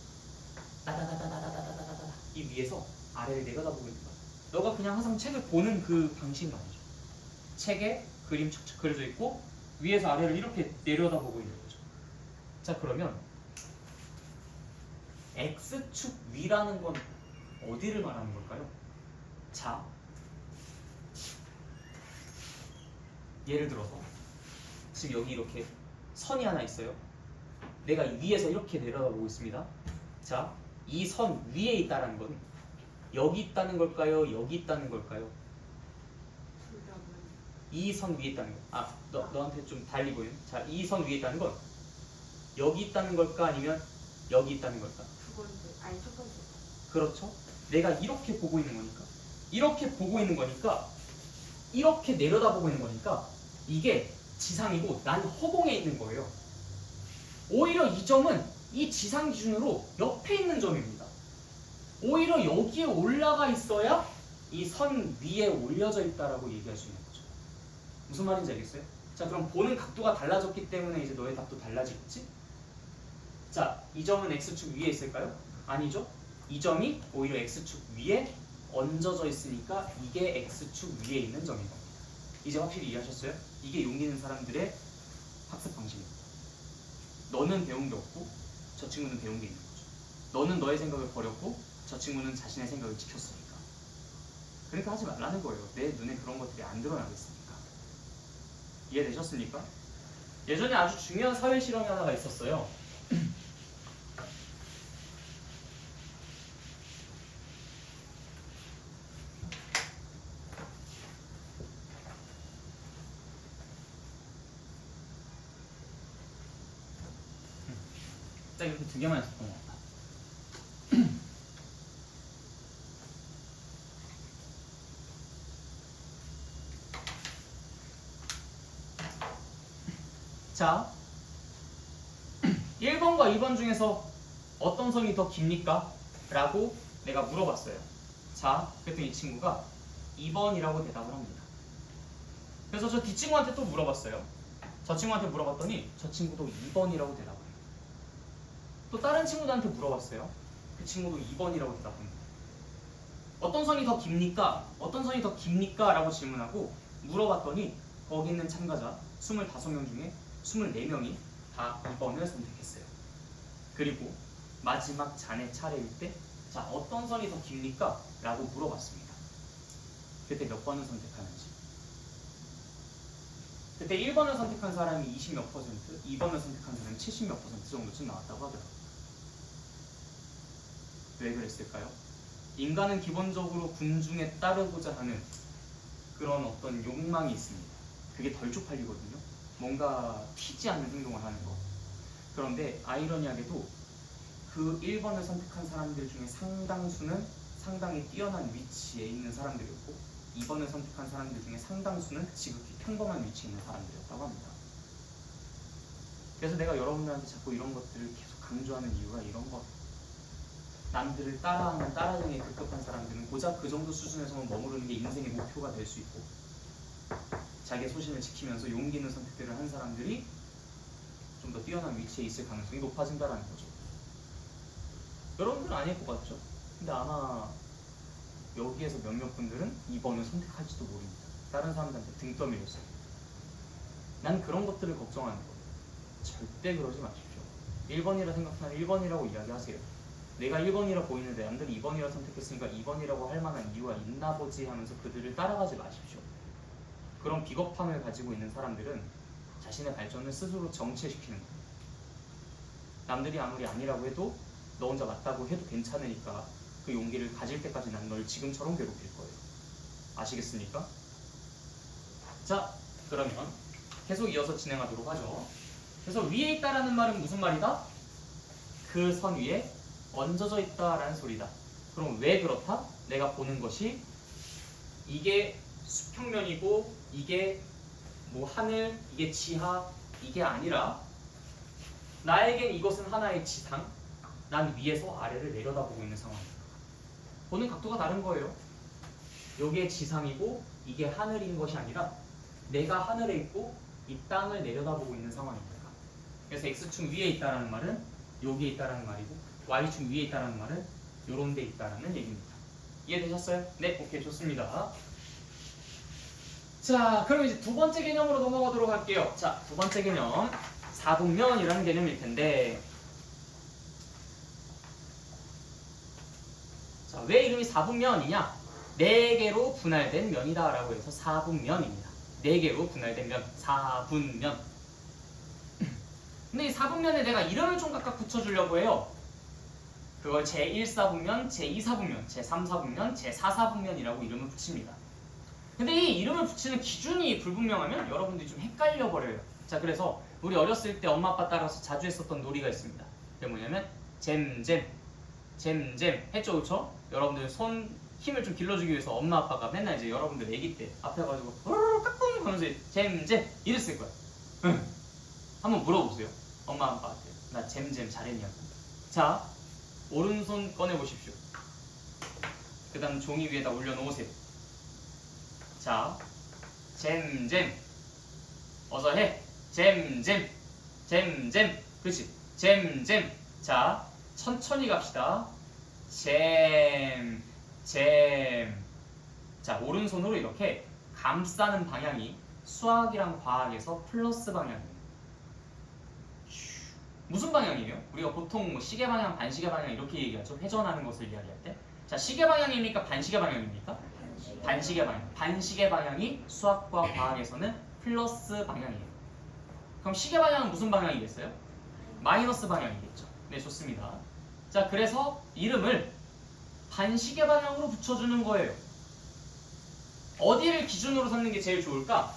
Speaker 1: 나다다다다다다다다다 이 위에서 아래를 내려다보고 있는 거야. 너가 그냥 항상 책을 보는 그 방식은 아니죠. 책에 그림 척척 그려져 있고 위에서 아래를 이렇게 내려다보고 있는 거죠. 자, 그러면 X축 위라는 건 어디를 말하는 걸까요? 자, 예를 들어서 지금 여기 이렇게 선이 하나 있어요. 내가 위에서 이렇게 내려다보고 있습니다. 자, 이 선 위에 있다는 건 여기 있다는 걸까요? 여기 있다는 걸까요? 이 선 위에 있다는 거. 너한테 좀 달리 보이는. 자, 이 선 위에 있다는 건 여기 있다는 걸까? 아니면 여기 있다는 걸까?
Speaker 2: 두 번째, 아니 첫 번째.
Speaker 1: 그렇죠? 내가 이렇게 보고 있는 거니까. 이렇게 보고 있는 거니까. 이렇게 내려다보고 있는 거니까. 이게 지상이고 난 허공에 있는 거예요. 오히려 이 점은 이 지상 기준으로 옆에 있는 점입니다. 오히려 여기에 올라가 있어야 이 선 위에 올려져 있다라고 얘기할 수 있는 거죠. 무슨 말인지 알겠어요? 자, 그럼 보는 각도가 달라졌기 때문에 이제 너의 답도 달라지겠지? 자, 이 점은 X축 위에 있을까요? 아니죠? 이 점이 오히려 X축 위에 얹어져 있으니까 이게 X축 위에 있는 점인 겁니다. 이제 확실히 이해하셨어요? 이게 용기 있는 사람들의 학습 방식입니다. 너는 배운 게 없고 저 친구는 배운 게 있는 거죠. 너는 너의 생각을 버렸고 저 친구는 자신의 생각을 지켰으니까. 그러니까 하지 말라는 거예요. 내 눈에 그런 것들이 안 드러나겠습니까? 이해되셨습니까? 예전에 아주 중요한 사회 실험이 하나가 있었어요. 딱 이렇게 두 개만 있었던 것 같다. 자, 1번과 2번 중에서 어떤 선이 더 깁니까? 라고 내가 물어봤어요. 자, 그랬더니 이 친구가 2번이라고 대답을 합니다. 그래서 저 뒷친구한테 또 물어봤어요. 저 친구한테 물어봤더니 저 친구도 2번이라고 대답을 해요. 또 다른 친구들한테 물어봤어요. 그 친구도 2번이라고 대답합니다. 어떤 선이 더 깁니까? 어떤 선이 더 깁니까? 라고 질문하고 물어봤더니 거기 있는 참가자 25명 중에 24명이 다 2번을 선택했어요. 그리고 마지막 잔의 차례일 때 자, 어떤 선이 더 깁니까? 라고 물어봤습니다. 그때 몇 번을 선택하는지. 그때 1번을 선택한 사람이 20몇 퍼센트, 2번을 선택한 사람이 70몇 퍼센트 정도쯤 나왔다고 하더라고요. 왜 그랬을까요? 인간은 기본적으로 군중에 따르고자 하는 그런 어떤 욕망이 있습니다. 그게 덜 쪽팔리거든요. 뭔가 튀지 않는 행동을 하는 거. 그런데 아이러니하게도 그 1번을 선택한 사람들 중에 상당수는 상당히 뛰어난 위치에 있는 사람들이었고 2번을 선택한 사람들 중에 상당수는 지극히 평범한 위치에 있는 사람들이었다고 합니다. 그래서 내가 여러분들한테 자꾸 이런 것들을 계속 강조하는 이유가 이런 것. 남들을 따라하는 따라쟁이에 급급한 사람들은 고작 그 정도 수준에서만 머무르는 게 인생의 목표가 될 수 있고 자기의 소신을 지키면서 용기 있는 선택들을 한 사람들이 좀 더 뛰어난 위치에 있을 가능성이 높아진다는 거죠. 여러분들은 아닐 것 같죠? 근데 아마 여기에서 몇몇 분들은 2번을 선택할지도 모릅니다. 다른 사람들한테 등 떠밀렸어요. 난 그런 것들을 걱정하는 거예요. 절대 그러지 마십시오. 1번이라 생각하면 1번이라고 이야기하세요. 내가 1번이라 보이는데 남들이 2번이라 선택했으니까 2번이라고 할 만한 이유가 있나 보지 하면서 그들을 따라가지 마십시오. 그런 비겁함을 가지고 있는 사람들은 자신의 발전을 스스로 정체시키는 거예요. 남들이 아무리 아니라고 해도 너 혼자 맞다고 해도 괜찮으니까 그 용기를 가질 때까지 난 널 지금처럼 괴롭힐 거예요. 아시겠습니까? 자, 그러면 계속 이어서 진행하도록 하죠. 그래서 위에 있다라는 말은 무슨 말이다? 그 선 위에 얹어져 있다라는 소리다. 그럼 왜 그렇다? 내가 보는 것이 이게 수평면이고 이게 뭐 하늘, 이게 지하, 이게 아니라 나에겐 이것은 하나의 지상, 난 위에서 아래를 내려다보고 있는 상황이다. 보는 각도가 다른 거예요. 여기에 지상이고 이게 하늘인 것이 아니라 내가 하늘에 있고 이 땅을 내려다보고 있는 상황입니다. 그래서 X축 위에 있다라는 말은 여기에 있다라는 말이고 Y축 위에 있다라는 말은 요런 데 있다라는 얘기입니다. 이해되셨어요? 네, 오케이, 좋습니다. 자, 그럼 이제 두 번째 개념으로 넘어가도록 할게요. 자, 두 번째 개념, 사분면이라는 개념일 텐데, 자, 왜 이름이 사분면이냐? 네 개로 분할된 면이다 라고 해서 사분면입니다. 네 개로 분할된 면, 사분면. 근데 이 사분면에 내가 이름을 좀 각각 붙여주려고 해요. 그걸 제1사분면, 제2사분면, 제3사분면, 제4사분면이라고 이름을 붙입니다. 근데 이 이름을 붙이는 기준이 불분명하면 여러분들이 좀 헷갈려 버려요. 자, 그래서 우리 어렸을 때 엄마 아빠 따라서 자주 했었던 놀이가 있습니다. 그게 뭐냐면 잼잼 했죠, 그쵸? 여러분들 손 힘을 좀 길러주기 위해서 엄마 아빠가 맨날 이제 여러분들 애기 때 앞에 가지고 까꿍 하면서 잼잼 이랬을 거야. 응. 한번 물어보세요. 엄마 아빠한테 나 잼잼 잘했냐고. 자, 오른손 꺼내 보십시오. 그 다음 종이 위에다 올려놓으세요. 자, 잼잼 어서 해. 잼잼 그렇지. 잼잼. 자, 천천히 갑시다. 잼. 자, 오른손으로 이렇게 감싸는 방향이 수학이랑 과학에서 플러스 방향이에요. 무슨 방향이에요? 우리가 보통 뭐 시계 방향, 반시계 방향 이렇게 얘기하죠. 회전하는 것을 이야기할 때. 자, 시계 방향입니까? 반시계 방향입니까? 반시계 방향. 반시계 방향이 수학과 과학에서는 플러스 방향이에요. 그럼 시계 방향은 무슨 방향이겠어요? 마이너스 방향이겠죠. 네, 좋습니다. 자, 그래서 이름을 반시계 방향으로 붙여주는 거예요. 어디를 기준으로 삼는 게 제일 좋을까?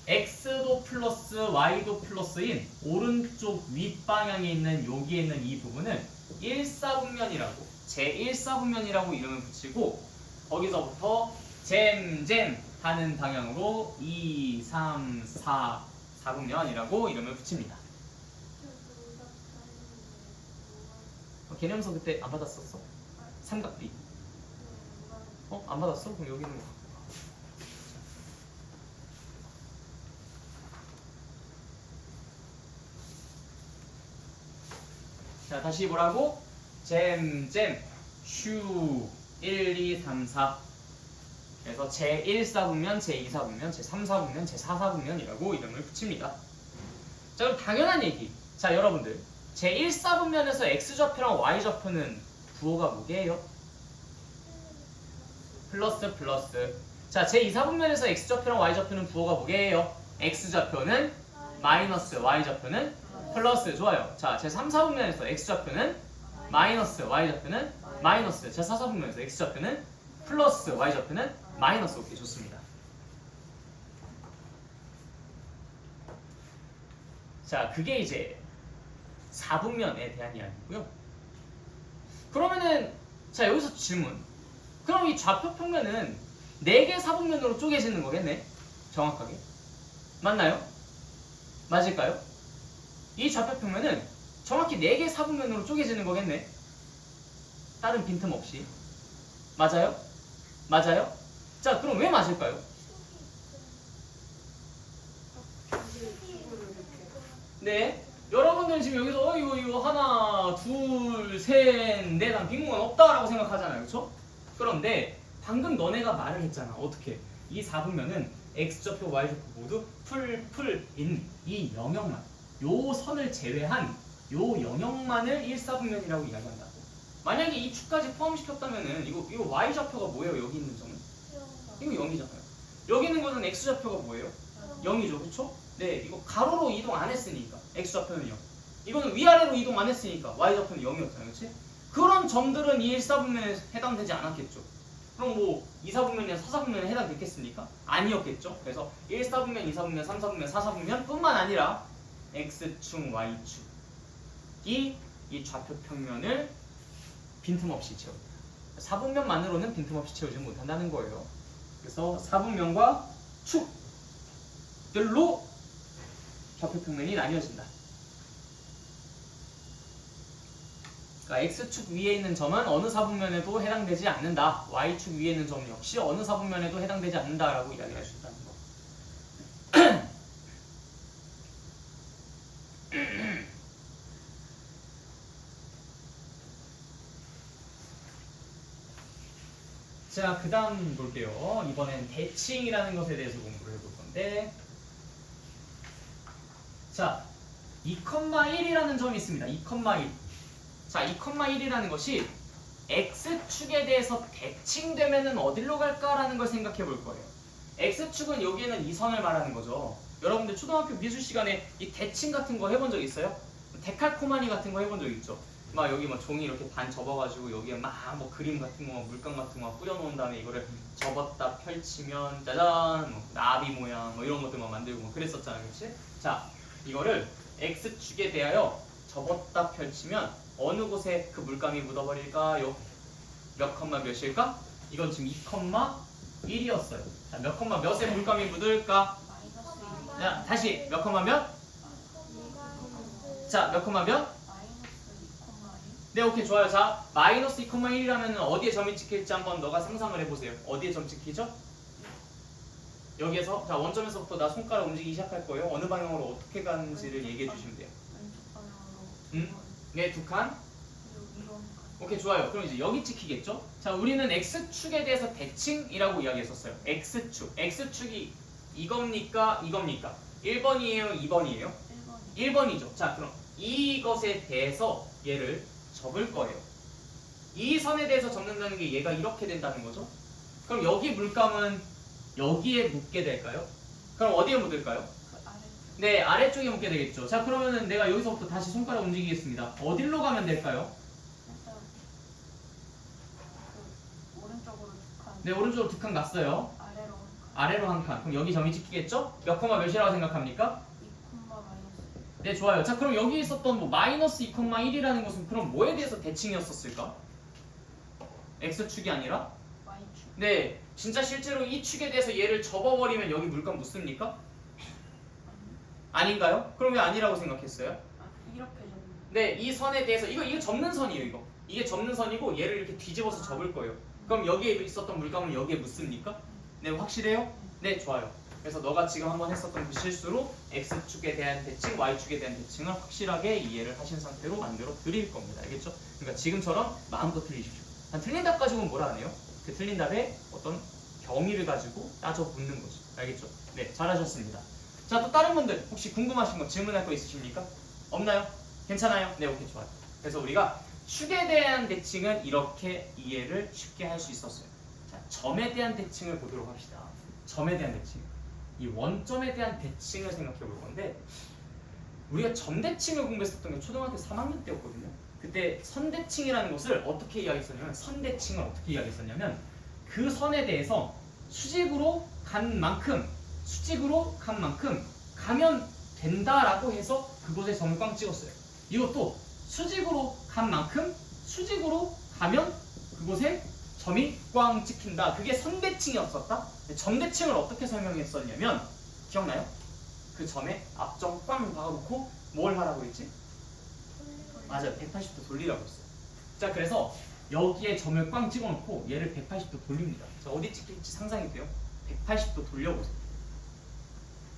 Speaker 1: X도 플러스 Y도 플러스인 오른쪽 윗방향에 있는 여기에 있는 이 부분을 1사분면이라고 제1사분면이라고 이름을 붙이고 거기서부터 잼잼 하는 방향으로 2, 3, 4 4분면이라고 이름을 붙입니다. 개념서 그때 안 받았었어? 삼각비. 안 받았어? 그럼 여기 있는 거. 자, 다시 뭐라고? 잼잼 슈 1, 2, 3, 4. 그래서 제1사분면, 제2사분면, 제3사분면, 제4사분면이라고 이름을 붙입니다. 자, 그럼 당연한 얘기. 자, 여러분들 제1사분면에서 X좌표랑 Y좌표는 부호가 뭐게요? 플러스 플러스. 자, 제2사분면에서 X좌표랑 Y좌표는 부호가 뭐게요? X좌표는 마이너스, Y좌표는 플러스. 좋아요. 자, 제3사분면에서 X좌표는 마이너스, Y좌표는 마이너스. 제4사분면에서 X좌표는 플러스, Y좌표는 마이너스. 오케이, 좋습니다. 자, 그게 이제 4분면에 대한 이야기고요. 그러면은 자, 여기서 질문. 그럼 이 좌표 평면은 4개 4분면으로 쪼개지는 거겠네? 정확하게. 맞나요? 맞을까요? 이 좌표 평면은 정확히 4개 4분면으로 쪼개지는 거겠네? 다른 빈틈 없이. 맞아요? 맞아요? 자, 그럼 왜 맞을까요? 네. 여러분들은 지금 여기서 이거 하나, 둘, 셋, 넷 한 빈 공간 없다라고 생각하잖아요. 그쵸? 그런데 방금 너네가 말을 했잖아. 어떻게? 이 4분면은 X좌표, Y좌표 모두 풀인 이 영역만, 요 선을 제외한 요 영역만을 1사분면이라고 이야기한다고. 만약에 이 축까지 포함시켰다면은 이거 Y좌표가 뭐예요? 여기 있는 점은? 이거 0이잖아요. 여기 있는 것은 X좌표가 뭐예요? 0이죠. 그쵸? 네, 이거 가로로 이동 안 했으니까 X좌표는 0. 이거는 위아래로 이동만 했으니까 y좌표는 0이었잖아요. 그렇지? 그런 점들은 이 1사분면에 해당되지 않았겠죠. 그럼 뭐 2사분면이나 4사분면에 해당됐겠습니까? 아니었겠죠. 그래서 1사분면, 2사분면, 3사분면, 4사분면 뿐만 아니라 x축, y축이 이 좌표 평면을 빈틈없이 채웁니다. 4분면만으로는 빈틈없이 채우지 못한다는 거예요. 그래서 4분면과 축들로 좌표 평면이 나뉘어진다. 그러니까 x축 위에 있는 점은 어느 4분면에도 해당되지 않는다. y축 위에 있는 점 역시 어느 4분면에도 해당되지 않는다라고 이야기할 수 있다는 거. 자, 그 다음 볼게요. 이번엔 대칭이라는 것에 대해서 공부를 해볼 건데, 자, 2,1이라는 점이 있습니다. 2,1. 자, 2,1이라는 것이 x축에 대해서 대칭되면은 어디로 갈까라는 걸 생각해 볼 거예요. x축은 여기에는 이 선을 말하는 거죠. 여러분들 초등학교 미술 시간에 이 대칭 같은 거 해본 적 있어요? 데칼코마니 같은 거 해본 적 있죠? 막 여기 막 종이 이렇게 반 접어가지고 여기에 막 뭐 그림 같은 거, 물감 같은 거 뿌려놓은 다음에 이거를 접었다 펼치면 짜잔, 뭐 나비 모양 뭐 이런 것들만 만들고 뭐 그랬었잖아요, 그렇지? 자, 이거를 x축에 대하여 접었다 펼치면 어느 곳에 그 물감이 묻어버릴까요? 몇 컴마 몇일까? 이건 지금 2,1이었어요. 자, 몇 컴마 몇에 물감이 묻을까?
Speaker 2: 마이너스
Speaker 1: 자, 다시 몇 컴마 몇? 자, 몇 컴마 몇? 네, 오케이, 좋아요. 자, 마이너스 2,1이라면 어디에 점이 찍힐지 한번 너가 상상을 해보세요. 어디에 점 찍히죠? 여기에서, 자, 원점에서부터 나 손가락 움직이기 시작할 거예요. 어느 방향으로 어떻게 가는지를 얘기해 주시면 돼요.
Speaker 2: 왼쪽 방향으로.
Speaker 1: 네, 두 칸.
Speaker 2: 그리고 이런
Speaker 1: 오케이, 좋아요. 그럼 이제 여기 찍히겠죠? 자, 우리는 x축에 대해서 대칭이라고 이야기했었어요. x축. x축이 이겁니까? 이겁니까? 1번이에요? 2번이에요?
Speaker 2: 1번이
Speaker 1: 1번이죠. 자, 그럼 이것에 대해서 얘를 접을 거예요. 이 선에 대해서 접는다는 게 얘가 이렇게 된다는 거죠. 그럼 여기 물감은 여기에 묻게 될까요? 그럼 어디에 묻을까요?
Speaker 2: 그 아래
Speaker 1: 네, 아래쪽에 묻게 되겠죠. 자, 그러면은 내가 여기서부터 다시 손가락 움직이겠습니다. 어디로 가면 될까요?
Speaker 2: 일단 그 오른쪽으로 두 칸.
Speaker 1: 네, 오른쪽으로 두 칸 갔어요.
Speaker 2: 아래로 한 칸.
Speaker 1: 아래로 한 칸. 그럼 여기 점이 찍히겠죠? 몇 콤마 몇이라고 생각합니까?
Speaker 2: 2, 마이너스.
Speaker 1: 네, 좋아요. 자, 그럼 여기 있었던 뭐 마이너스 2,1이라는 것은 그럼 뭐에 대해서 대칭이었었을까? x축이 아니라?
Speaker 2: y축.
Speaker 1: 네, 진짜 실제로 이 축에 대해서 얘를 접어버리면 여기 물감 묻습니까?
Speaker 2: 아니,
Speaker 1: 아닌가요? 그럼 왜 아니라고 생각했어요?
Speaker 2: 이렇게 접는.
Speaker 1: 네, 이 선에 대해서 이거 접는 선이에요, 이거. 이게 접는 선이고 얘를 이렇게 뒤집어서 접을 거예요. 그럼 여기에 있었던 물감은 여기에 묻습니까? 네, 확실해요? 네, 좋아요. 그래서 너가 지금 한번 했었던 그 실수로 x축에 대한 대칭, y축에 대한 대칭을 확실하게 이해를 하신 상태로 만들어 드릴 겁니다. 알겠죠? 그러니까 지금처럼 마음껏 틀리십시오. 단 틀린 답 가지고는 뭐라 안 해요? 그 틀린 답에 어떤 경위를 가지고 따져 묻는 거죠. 알겠죠? 네, 잘하셨습니다. 자, 또 다른 분들 혹시 궁금하신 거 질문할 거 있으십니까? 없나요? 괜찮아요? 네, 오케이, 좋아요. 그래서 우리가 축에 대한 대칭은 이렇게 이해를 쉽게 할 수 있었어요. 자, 점에 대한 대칭을 보도록 합시다. 점에 대한 대칭. 이 원점에 대한 대칭을 생각해 볼 건데, 우리가 점대칭을 공부했었던 게 초등학교 3학년 때였거든요. 그때 선대칭이라는 것을 어떻게 이야기했었냐면, 선대칭을 어떻게 이야기했었냐면, 그 선에 대해서 수직으로 간 만큼 가면 된다라고 해서 그곳에 점을 꽝 찍었어요. 이것도 수직으로 간 만큼 수직으로 가면 그곳에 점이 꽝 찍힌다. 그게 선대칭이었었다. 점대칭을 어떻게 설명했었냐면, 기억나요? 그 점에 앞점 꽝 박아놓고 뭘 하라고 했지? 맞아요, 180도 돌리라고 했어요. 자, 그래서 여기에 점을 꽝 찍어놓고 얘를 180도 돌립니다. 자, 어디 찍힐지 상상이 돼요? 180도 돌려보세요.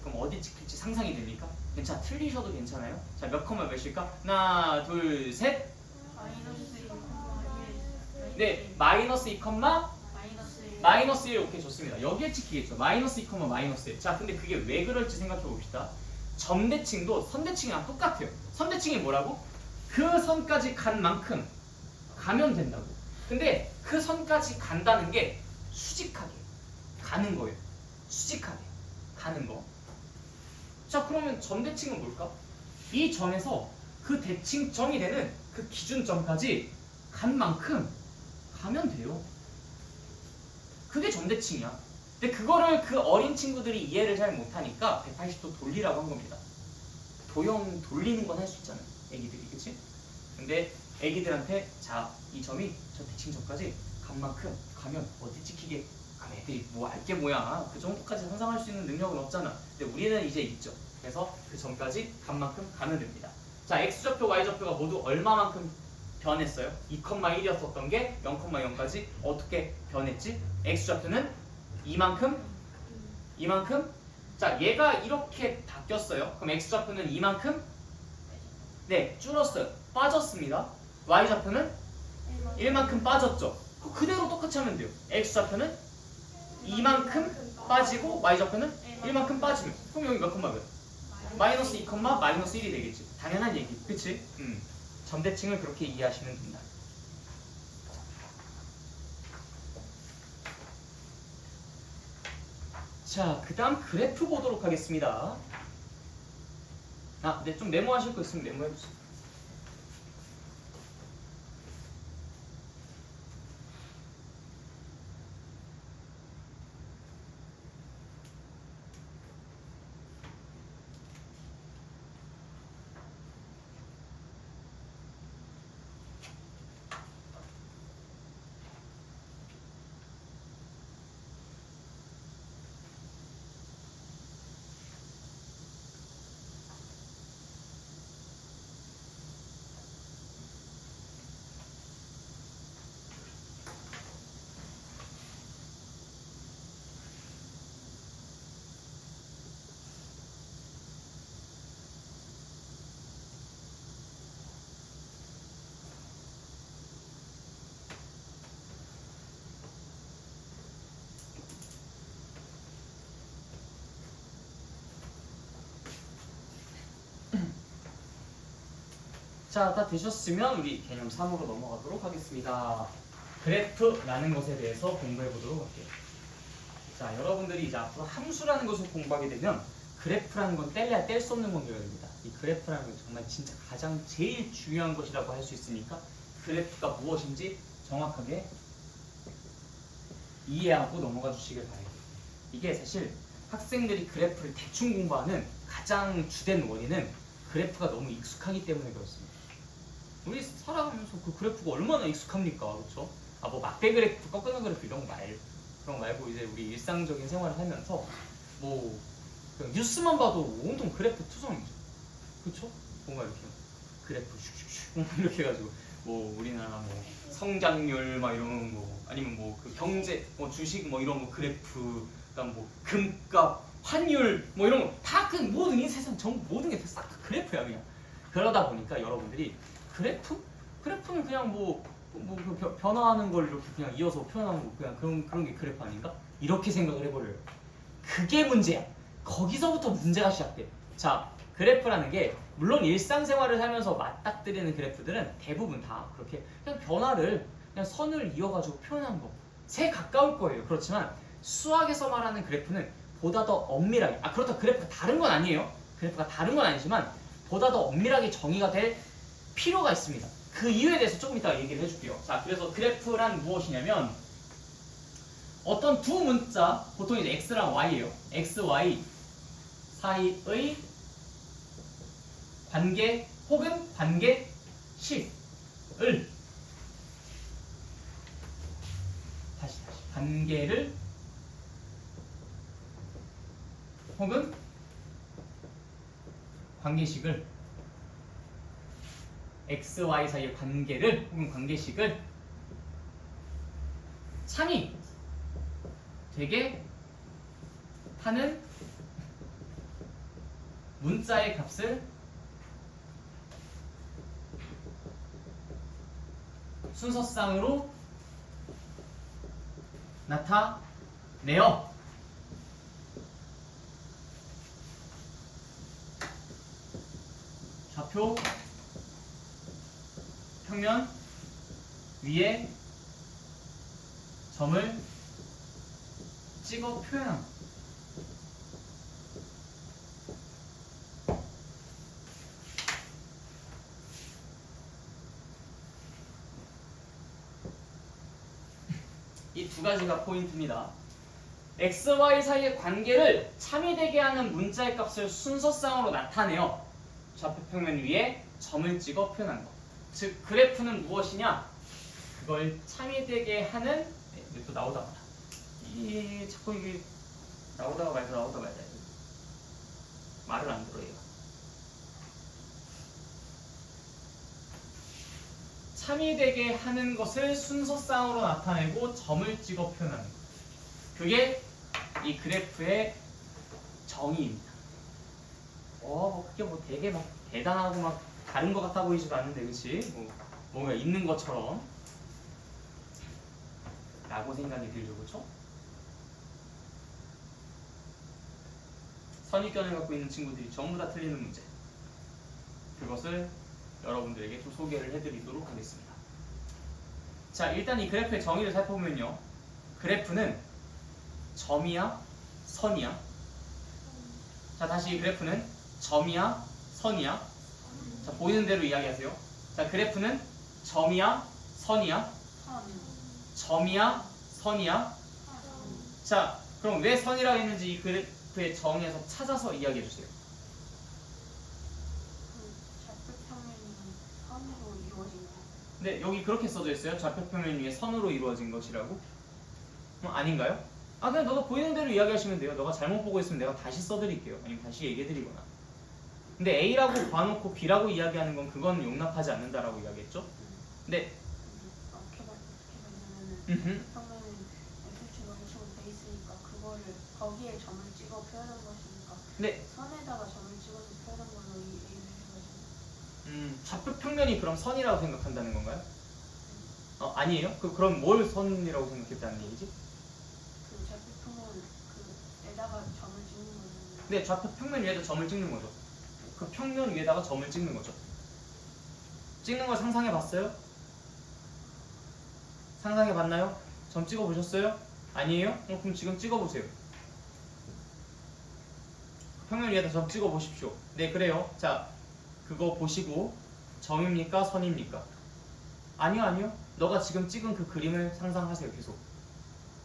Speaker 1: 그럼 어디 찍힐지 상상이 됩니까? 괜찮아, 틀리셔도 괜찮아요. 자, 몇 컴마 몇일까? 하나, 둘, 셋.
Speaker 2: 마이너스 1,
Speaker 1: 네, 마이너스 2 컴마
Speaker 2: 마이너스 1.
Speaker 1: 마이너스 1. 오케이, 좋습니다. 여기에 찍히겠죠. 마이너스 2 컴마 마이너스 1. 자, 근데 그게 왜 그럴지 생각해 봅시다. 점대칭도 선대칭이랑 똑같아요. 선대칭이 뭐라고? 그 선까지 간 만큼 가면 된다고. 근데 그 선까지 간다는 게 수직하게 가는 거예요. 수직하게 가는 거. 자, 그러면 점대칭은 뭘까? 이 점에서 그 대칭점이 되는 그 기준점까지 간 만큼 가면 돼요. 그게 점대칭이야. 근데 그거를 그 어린 친구들이 이해를 잘 못하니까 180도 돌리라고 한 겁니다. 도형 돌리는 건 할 수 있잖아요. 애기들이, 그치? 근데 애기들한테 자, 이 점이 저 대칭점까지 간 만큼 가면 어디 찍히게? 그럼 애들이 뭐 알게 뭐야. 그 정도까지 상상할 수 있는 능력은 없잖아. 근데 우리는 이제 있죠. 그래서 그 점까지 간 만큼 가면 됩니다. 자, x좌표, y좌표가 모두 얼마만큼 변했어요? 2,1이었었던 게 0,0까지 어떻게 변했지? x좌표는 이만큼, 이만큼. 자, 얘가 이렇게 바뀌었어요. 그럼 x좌표는 이만큼, 네, 줄었어요. 빠졌습니다. y좌표는 1만큼 빠졌죠. 그대로 똑같이 하면 돼요. x좌표는 이만큼 빠지고 y좌표는 1만큼 빠지면 그럼 여기 몇 컴마고요? 마이너스 2, 마이너스 1이 되겠지. 당연한 얘기, 그치? 점대칭을 그렇게 이해하시면 된다. 자, 그 다음 그래프 보도록 하겠습니다. 네, 좀 메모하실 거 있으면 메모해주세요. 자, 다 되셨으면 우리 개념 3으로 넘어가도록 하겠습니다. 그래프라는 것에 대해서 공부해 보도록 할게요. 자, 여러분들이 이제 앞으로 함수라는 것을 공부하게 되면 그래프라는 건 뗄래야 뗄 수 없는 건데요, 됩니다. 이 그래프라는 건 정말 진짜 가장 제일 중요한 것이라고 할 수 있으니까 그래프가 무엇인지 정확하게 이해하고 넘어가 주시길 바랍니다. 이게 사실 학생들이 그래프를 대충 공부하는 가장 주된 원인은 그래프가 너무 익숙하기 때문에 그렇습니다. 우리 살아가면서 그 그래프가 얼마나 익숙합니까, 그렇죠? 뭐 막대 그래프, 꺾이는 그래프 이런 거 말고 이제 우리 일상적인 생활을 하면서 뭐 그냥 뉴스만 봐도 온통 그래프 투성이죠, 그렇죠? 뭔가 이렇게 그래프 슉슉슉 이렇게 해가지고 뭐 우리나라 뭐 성장률 막 이런 거 아니면 뭐 그 경제 뭐 주식 뭐 이런 거 그래프, 그다음 뭐 금값 환율 뭐 이런 거 다 그 모든 이 세상 전부 모든 게 싹 그래프야 그냥. 그러다 보니까 여러분들이 그래프는 그냥 그 변화하는 걸 이렇게 그냥 이어서 표현하는 거 그냥 그런 게 그래프 아닌가? 이렇게 생각을 해버려요. 그게 문제야. 거기서부터 문제가 시작돼. 자, 그래프라는 게 물론 일상생활을 하면서 맞닥뜨리는 그래프들은 대부분 다 그렇게 그냥 변화를 그냥 선을 이어가지고 표현하는 것에 가까울 거예요. 그렇지만 수학에서 말하는 그래프는 보다 더 엄밀하게, 그렇다고 그래프가 다른 건 아니에요. 그래프가 다른 건 아니지만 보다 더 엄밀하게 정의가 될 필요가 있습니다. 그 이유에 대해서 조금 이따가 얘기를 해줄게요. 자, 그래서 그래프란 무엇이냐면 어떤 두 문자, 보통 이제 x랑 y예요. x, y 사이의 관계 혹은 관계식을 다시 관계를 혹은 관계식을 x, y 사이의 관계를 혹은 관계식을 창이 되게 하는 문자의 값을 순서상으로 나타내어. 좌표 평면 위에 점을 찍어 표현함. 두 가지가 포인트입니다. x, y 사이의 관계를 참이되게 하는 문자의 값을 순서상으로 나타내어 좌표평면 위에 점을 찍어 표현한 것. 즉 그래프는 무엇이냐? 그걸 참이되게 하는 또 나오다가 이 자꾸 이게 나오다가 말다 말을 안 들어 얘가. 참이되게 하는 것을 순서상으로 나타내고 점을 찍어 표현하는 것. 그게 이 그래프의 정의입니다. 그게 뭐 되게 막 대단하고 막 다른 것 같아 보이지도 않는데, 그치? 뭔가 있는 것처럼 라고 생각이 들죠, 그쵸? 선입견을 갖고 있는 친구들이 전부 다 틀리는 문제. 그것을 여러분들에게 좀 소개를 해드리도록 하겠습니다. 자, 일단 이 그래프의 정의를 살펴보면요. 그래프는 점이야? 선이야? 자, 다시 이 그래프는 점이야? 선이야? 자, 보이는 대로 이야기하세요. 자, 그래프는 점이야? 선이야? 점이야? 선이야? 자, 그럼 왜 선이라고 했는지 이 그래프의 정의에서 찾아서 이야기해주세요.
Speaker 2: 좌표평면이 선으로 이루어진 거.
Speaker 1: 네, 여기 그렇게 써져 있어요. 좌표평면 위에 선으로 이루어진 것이라고? 아닌가요? 그냥 너가 보이는 대로 이야기하시면 돼요. 너가 잘못 보고 있으면 내가 다시 써드릴게요. 아니면 다시 얘기해드리거나. 근데 A라고 봐놓고 B라고 이야기하는 건 그건 용납하지 않는다라고 이야기했죠? 네.
Speaker 2: 어떻게 봤냐면은 평면은 x축 y축으로 돼 있으니까 그거를 거기에 점을 찍어 표현한 것이니까
Speaker 1: 네.
Speaker 2: 선에다가 점을 찍어서 표현한 걸로 이 A를 해가지고.
Speaker 1: 좌표평면이 그럼 선이라고 생각한다는 건가요? 아니에요? 그럼 뭘 선이라고 생각했다는 얘기지?
Speaker 2: 그 좌표평면 에다가 점을 찍는 거잖아요.
Speaker 1: 네, 좌표평면 위에다 점을 찍는 거죠. 그 평면 위에다가 점을 찍는 거죠. 찍는 걸 상상해 봤어요? 상상해 봤나요? 점 찍어 보셨어요? 아니에요? 그럼 지금 찍어 보세요. 평면 위에다 점 찍어 보십시오. 네, 그래요. 자, 그거 보시고 점입니까? 선입니까? 아니요. 너가 지금 찍은 그 그림을 상상하세요. 계속.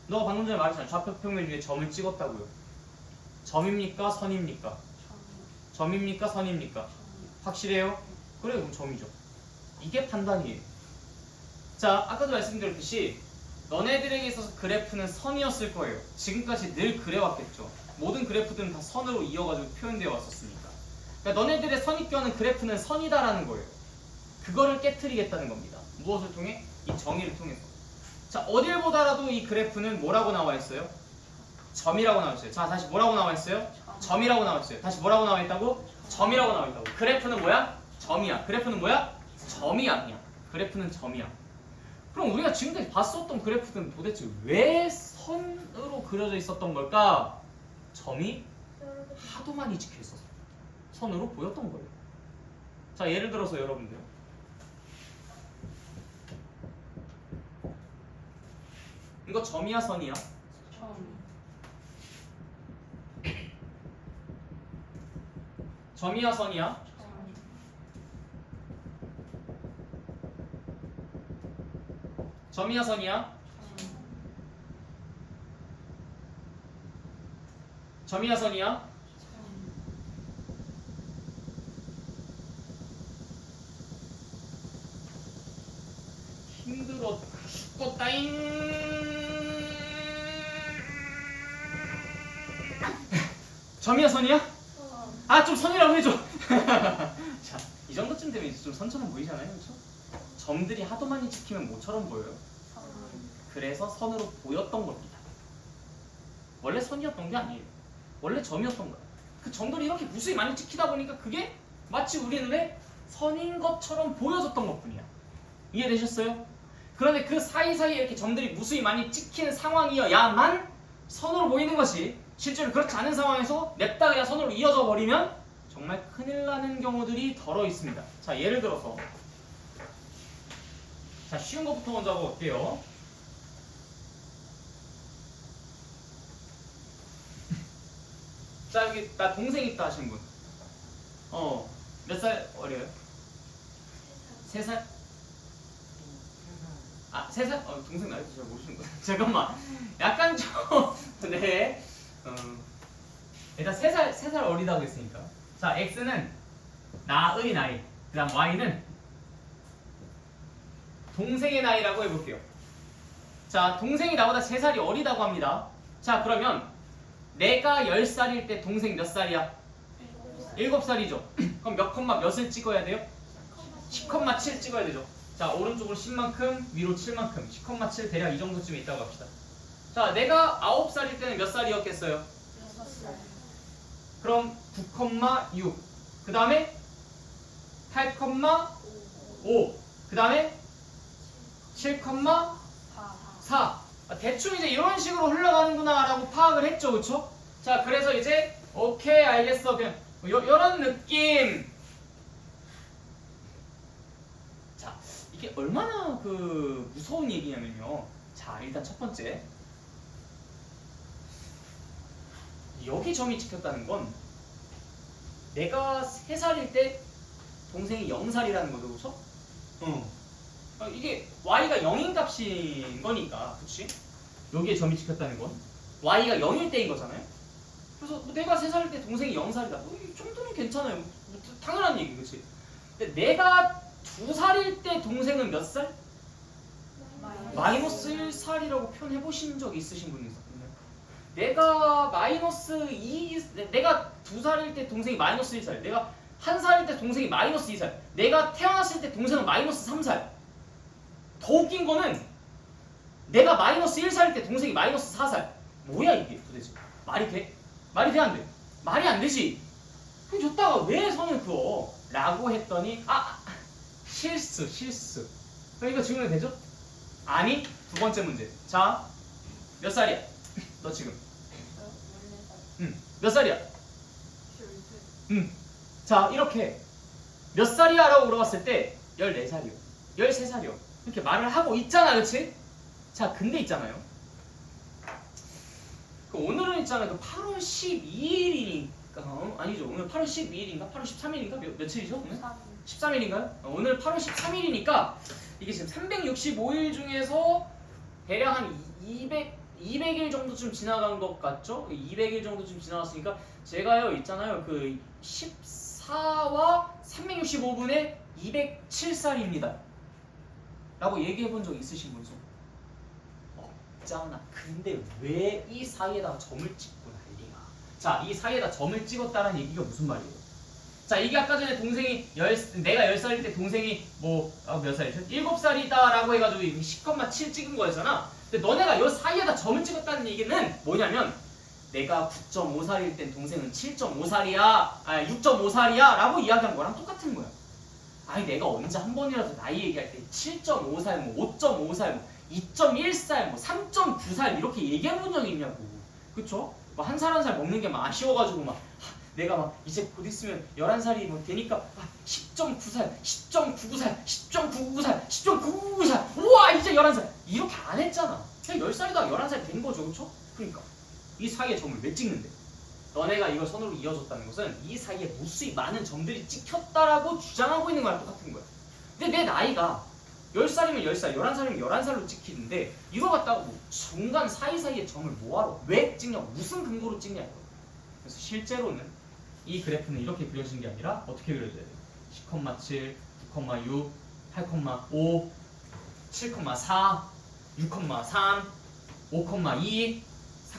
Speaker 1: 너가 방금 전에 말했잖아. 좌표평면 위에 점을 찍었다고요. 점입니까? 선입니까? 점입니까? 선입니까? 확실해요? 그래요, 그럼 점이죠. 이게 판단이에요. 자, 아까도 말씀드렸듯이 너네들에게 있어서 그래프는 선이었을 거예요. 지금까지 늘 그래왔겠죠. 모든 그래프들은 다 선으로 이어가지고 표현되어 왔었으니까. 그러니까 너네들의 선입견은 그래프는 선이다라는 거예요. 그거를 깨트리겠다는 겁니다. 무엇을 통해? 이 정의를 통해서. 자, 어딜 보더라도 이 그래프는 뭐라고 나와 있어요? 점이라고 나와 있어요. 자, 다시 뭐라고 나와 있어요? 점이라고 나와 있어요. 다시 뭐라고 나와 있다고? 점이라고 나와 있다고. 그래프는 뭐야? 점이야. 그래프는 뭐야? 점이야. 그냥 그래프는 점이야. 그럼 우리가 지금까지 봤었던 그래프는 도대체 왜 선으로 그려져 있었던 걸까? 점이 하도 많이 찍혀 있어서 선으로 보였던 거예요. 자, 예를 들어서 여러분들 이거 점이야 선이야? 점이야 선이야? 점이야 선이야? 점이야 선이야? 힘들어 죽겠다잉. 점이야 선이야? 좀 선이라고 해줘. 자, 이 정도쯤 되면 이제 좀 선처럼 보이잖아요, 그렇죠? 점들이 하도 많이 찍히면 뭐처럼 보여요? 그래서 선으로 보였던 겁니다. 원래 선이었던 게 아니에요. 원래 점이었던 거야. 그 점들이 이렇게 무수히 많이 찍히다 보니까 그게 마치 우리 눈에 선인 것처럼 보여졌던 것뿐이야. 이해되셨어요? 그런데 그 사이사이에 이렇게 점들이 무수히 많이 찍히는 상황이어야만 선으로 보이는 것이, 실제로 그렇지 않은 상황에서 냅다 그냥 선으로 이어져 버리면 정말 큰일 나는 경우들이 덜어 있습니다. 자, 예를 들어서 자, 쉬운 것부터 먼저 하고 올게요. 자, 여기 나 동생 있다 하신 분. 몇 살 어려요? 3살? 아, 3살? 동생 나이도 잘 모르시는구나. 잠깐만. 약간 좀, 네. 일단 3살 어리다고 했으니까. 자, X는 나의 나이. 그 다음 Y는 동생의 나이라고 해볼게요. 자, 동생이 나보다 3살이 어리다고 합니다. 자, 그러면 내가 10살일 때 동생 몇 살이야? 7살이죠. 그럼 몇 컴마 몇을 찍어야 돼요? 10,7 찍어야 되죠. 자, 오른쪽으로 10만큼, 위로 7만큼, 10,7 대략 이 정도쯤에 있다고 합시다. 자, 내가 9살일 때는 몇 살이었겠어요? 그럼 9,6. 그 다음에 8,5. 그 다음에 7,4. 대충 이제 이런 식으로 흘러가는구나 라고 파악을 했죠. 그쵸? 자, 그래서 이제 오케이 알겠어. 그냥 요런 느낌. 자, 이게 얼마나 그 무서운 얘기냐면요. 자, 일단 첫 번째, 여기 점이 찍혔다는 건 내가 3살일 때 동생이 0살이라는 거죠. 그쵸? 이게 y가 0인 값인 거니까, 그치? 여기에 점이 찍혔다는 건 y가 0일 때인 거잖아요. 그래서 뭐 내가 3살일 때 동생이 0살이다. 이 정도는 괜찮아요. 당연한 얘기, 그치? 근데 내가 2살일 때 동생은 몇 살? 마이너스 1살이라고 표현해 보신 적 있으신 분 있었나요? 내가 내가 2살일 때 동생이 마이너스 1살, 내가 1살일 때 동생이 마이너스 2살, 내가 태어났을 때 동생은 마이너스 3살. 더 웃긴 거는 내가 마이너스 1살일 때 동생이 마이너스 4살. 뭐야 이게 도대체? 말이 돼? 말이 돼 안 돼? 말이 안 되지. 그럼 줬다가 왜 선을 그어? 라고 했더니 실수. 그럼 이거 증명이 되죠? 아니, 두 번째 문제. 자, 몇 살이야? 너 지금? 몇 살이야? 자, 이렇게 몇 살이야? 라고 물어봤을 때 14살이요 13살이요 이렇게 말을 하고 있잖아, 그치? 자, 근데 있잖아요, 오늘은 있잖아요, 그 8월 12일이니까 아니죠, 오늘 8월 12일인가? 8월 13일인가? 며칠이죠 오늘? 13일인가요? 오늘 8월 13일이니까 이게 지금 365일 중에서 대략 한 200일 정도쯤 지나간 것 같죠? 200일 정도쯤 지나갔으니까 제가요 있잖아요, 그 14와 365분에 207살입니다 라고 얘기해 본 적 있으신 분 손? 없잖아. 근데 왜 이 사이에다가 점을 찍고 난리가? 자, 이 사이에다 점을 찍었다는 얘기가 무슨 말이에요? 자, 이게 아까 전에 동생이 내가 10살일 때 동생이 몇 살이죠? 7살이다 라고 해가지고 10,7 찍은 거였잖아. 근데 너네가 이 사이에다 점을 찍었다는 얘기는 뭐냐면 내가 9.5살일 땐 동생은 7.5살이야 6.5살이야 라고 이야기한 거랑 똑같은 거야. 아니, 내가 언제 한 번이라도 나이 얘기할 때 7.5살, 5.5살, 2.1살, 3.9살 이렇게 얘기해 본 적이 있냐고. 그쵸? 한 살 한 살 먹는 게 막 아쉬워가지고 내가 이제 곧 있으면 11살이 되니까 10.9살, 10.99살, 10.99살, 10.99살, 우와 이제 11살 이렇게 안 했잖아. 그냥 10살이다 11살 된 거죠. 그쵸? 그러니까 이 사이에 점을 왜 찍는데? 너네가 이걸 선으로 이어줬다는 것은 이 사이에 무수히 많은 점들이 찍혔다라고 주장하고 있는 거랑 똑같은 거야. 근데 내 나이가 10살이면 10살, 11살이면 11살로 찍히는데 이거 갖다가 중간 사이사이에 점을 뭐하러 왜 찍냐고, 무슨 근거로 찍냐고. 그래서 실제로는 이 그래프는 이렇게 그려진 게 아니라 어떻게 그려져야 돼? 10,7, 9,6, 8,5, 7,4, 6,3, 5,2,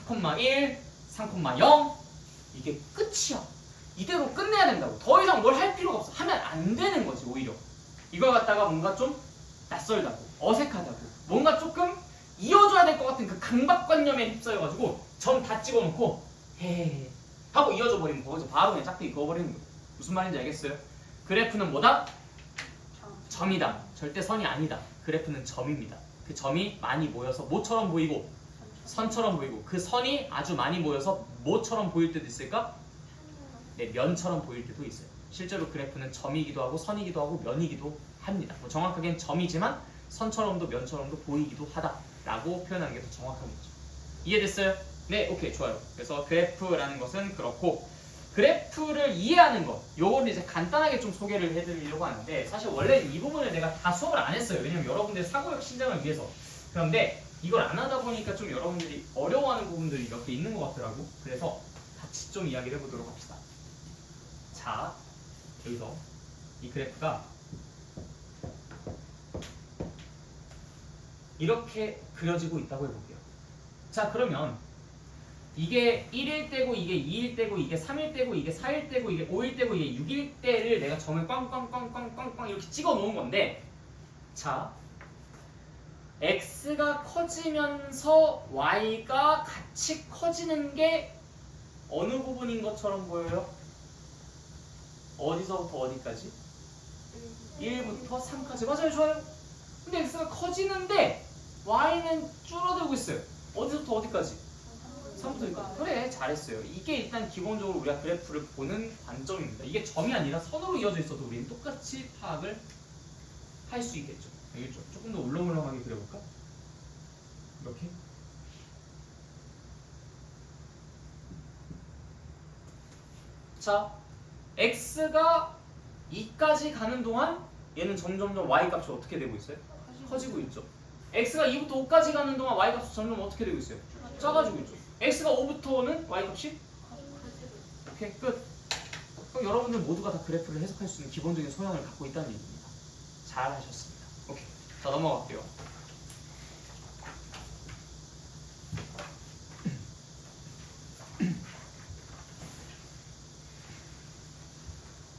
Speaker 1: 4,1, 3,0 이게 끝이야. 이대로 끝내야 된다고. 더 이상 뭘 할 필요가 없어. 하면 안 되는 거지. 오히려 이걸 갖다가 뭔가 좀 낯설다고, 어색하다고, 뭔가 조금 이어줘야 될 것 같은 그 강박관념에 휩싸여가지고 점 다 찍어놓고 헤헤헤 하고 이어져 버리면 거기서 바로 그냥 짝대기 그어버리는 거예요. 무슨 말인지 알겠어요? 그래프는 뭐다? 점이다. 절대 선이 아니다. 그래프는 점입니다. 그 점이 많이 모여서 뭐처럼 보이고 선처럼 보이고, 그 선이 아주 많이 모여서 뭐처럼 보일 때도 있을까? 네, 면처럼 보일 때도 있어요. 실제로 그래프는 점이기도 하고 선이기도 하고 면이기도 합니다. 정확하게는 점이지만 선처럼도 면처럼도 보이기도 하다라고 표현하는 게 더 정확하겠죠. 이해됐어요? 네, 오케이, 좋아요. 그래서 그래프라는 것은 그렇고, 그래프를 이해하는 것, 요거를 이제 간단하게 좀 소개를 해드리려고 하는데, 사실 원래 이 부분을 내가 다 수업을 안 했어요. 왜냐면 여러분들의 사고력 신장을 위해서. 그런데 이걸 안 하다 보니까 좀 여러분들이 어려워하는 부분들이 몇 개 있는 것 같더라고. 그래서 같이 좀 이야기를 해보도록 합시다. 자, 여기서 이 그래프가 이렇게 그려지고 있다고 해볼게요. 자, 그러면 이게 1일 때고 이게 2일 때고 이게 3일 때고 이게 4일 때고 이게 5일 때고 이게 6일 때를 내가 점을 꽝꽝꽝꽝꽝꽝 이렇게 찍어 놓은 건데, 자, x가 커지면서 y가 같이 커지는 게 어느 부분인 것처럼 보여요? 어디서부터 어디까지? 1부터 3까지. 맞아요, 좋아요. 근데 x가 커지는데 y는 줄어들고 있어요. 어디서부터 어디까지? 3부터 6까지. 그래, 잘했어요. 이게 일단 기본적으로 우리가 그래프를 보는 관점입니다. 이게 점이 아니라 선으로 이어져 있어도 우리는 똑같이 파악을 할 수 있겠죠. 알겠죠? 조금 더 울렁울렁하게 그려볼까? 이렇게. 자, x가 2까지 가는 동안 얘는 점점점 y 값이 어떻게 되고 있어요? 커지고 있죠. x가 2부터 5까지 가는 동안 y 값이 점점 어떻게 되고 있어요? 작아지고 있죠. x가 5부터는 y 값이 오케이, 끝. 그럼 여러분들 모두가 다 그래프를 해석할 수 있는 기본적인 소양을 갖고 있다는 얘기입니다. 잘 하셨습니다. 오케이. 자, 넘어갈게요.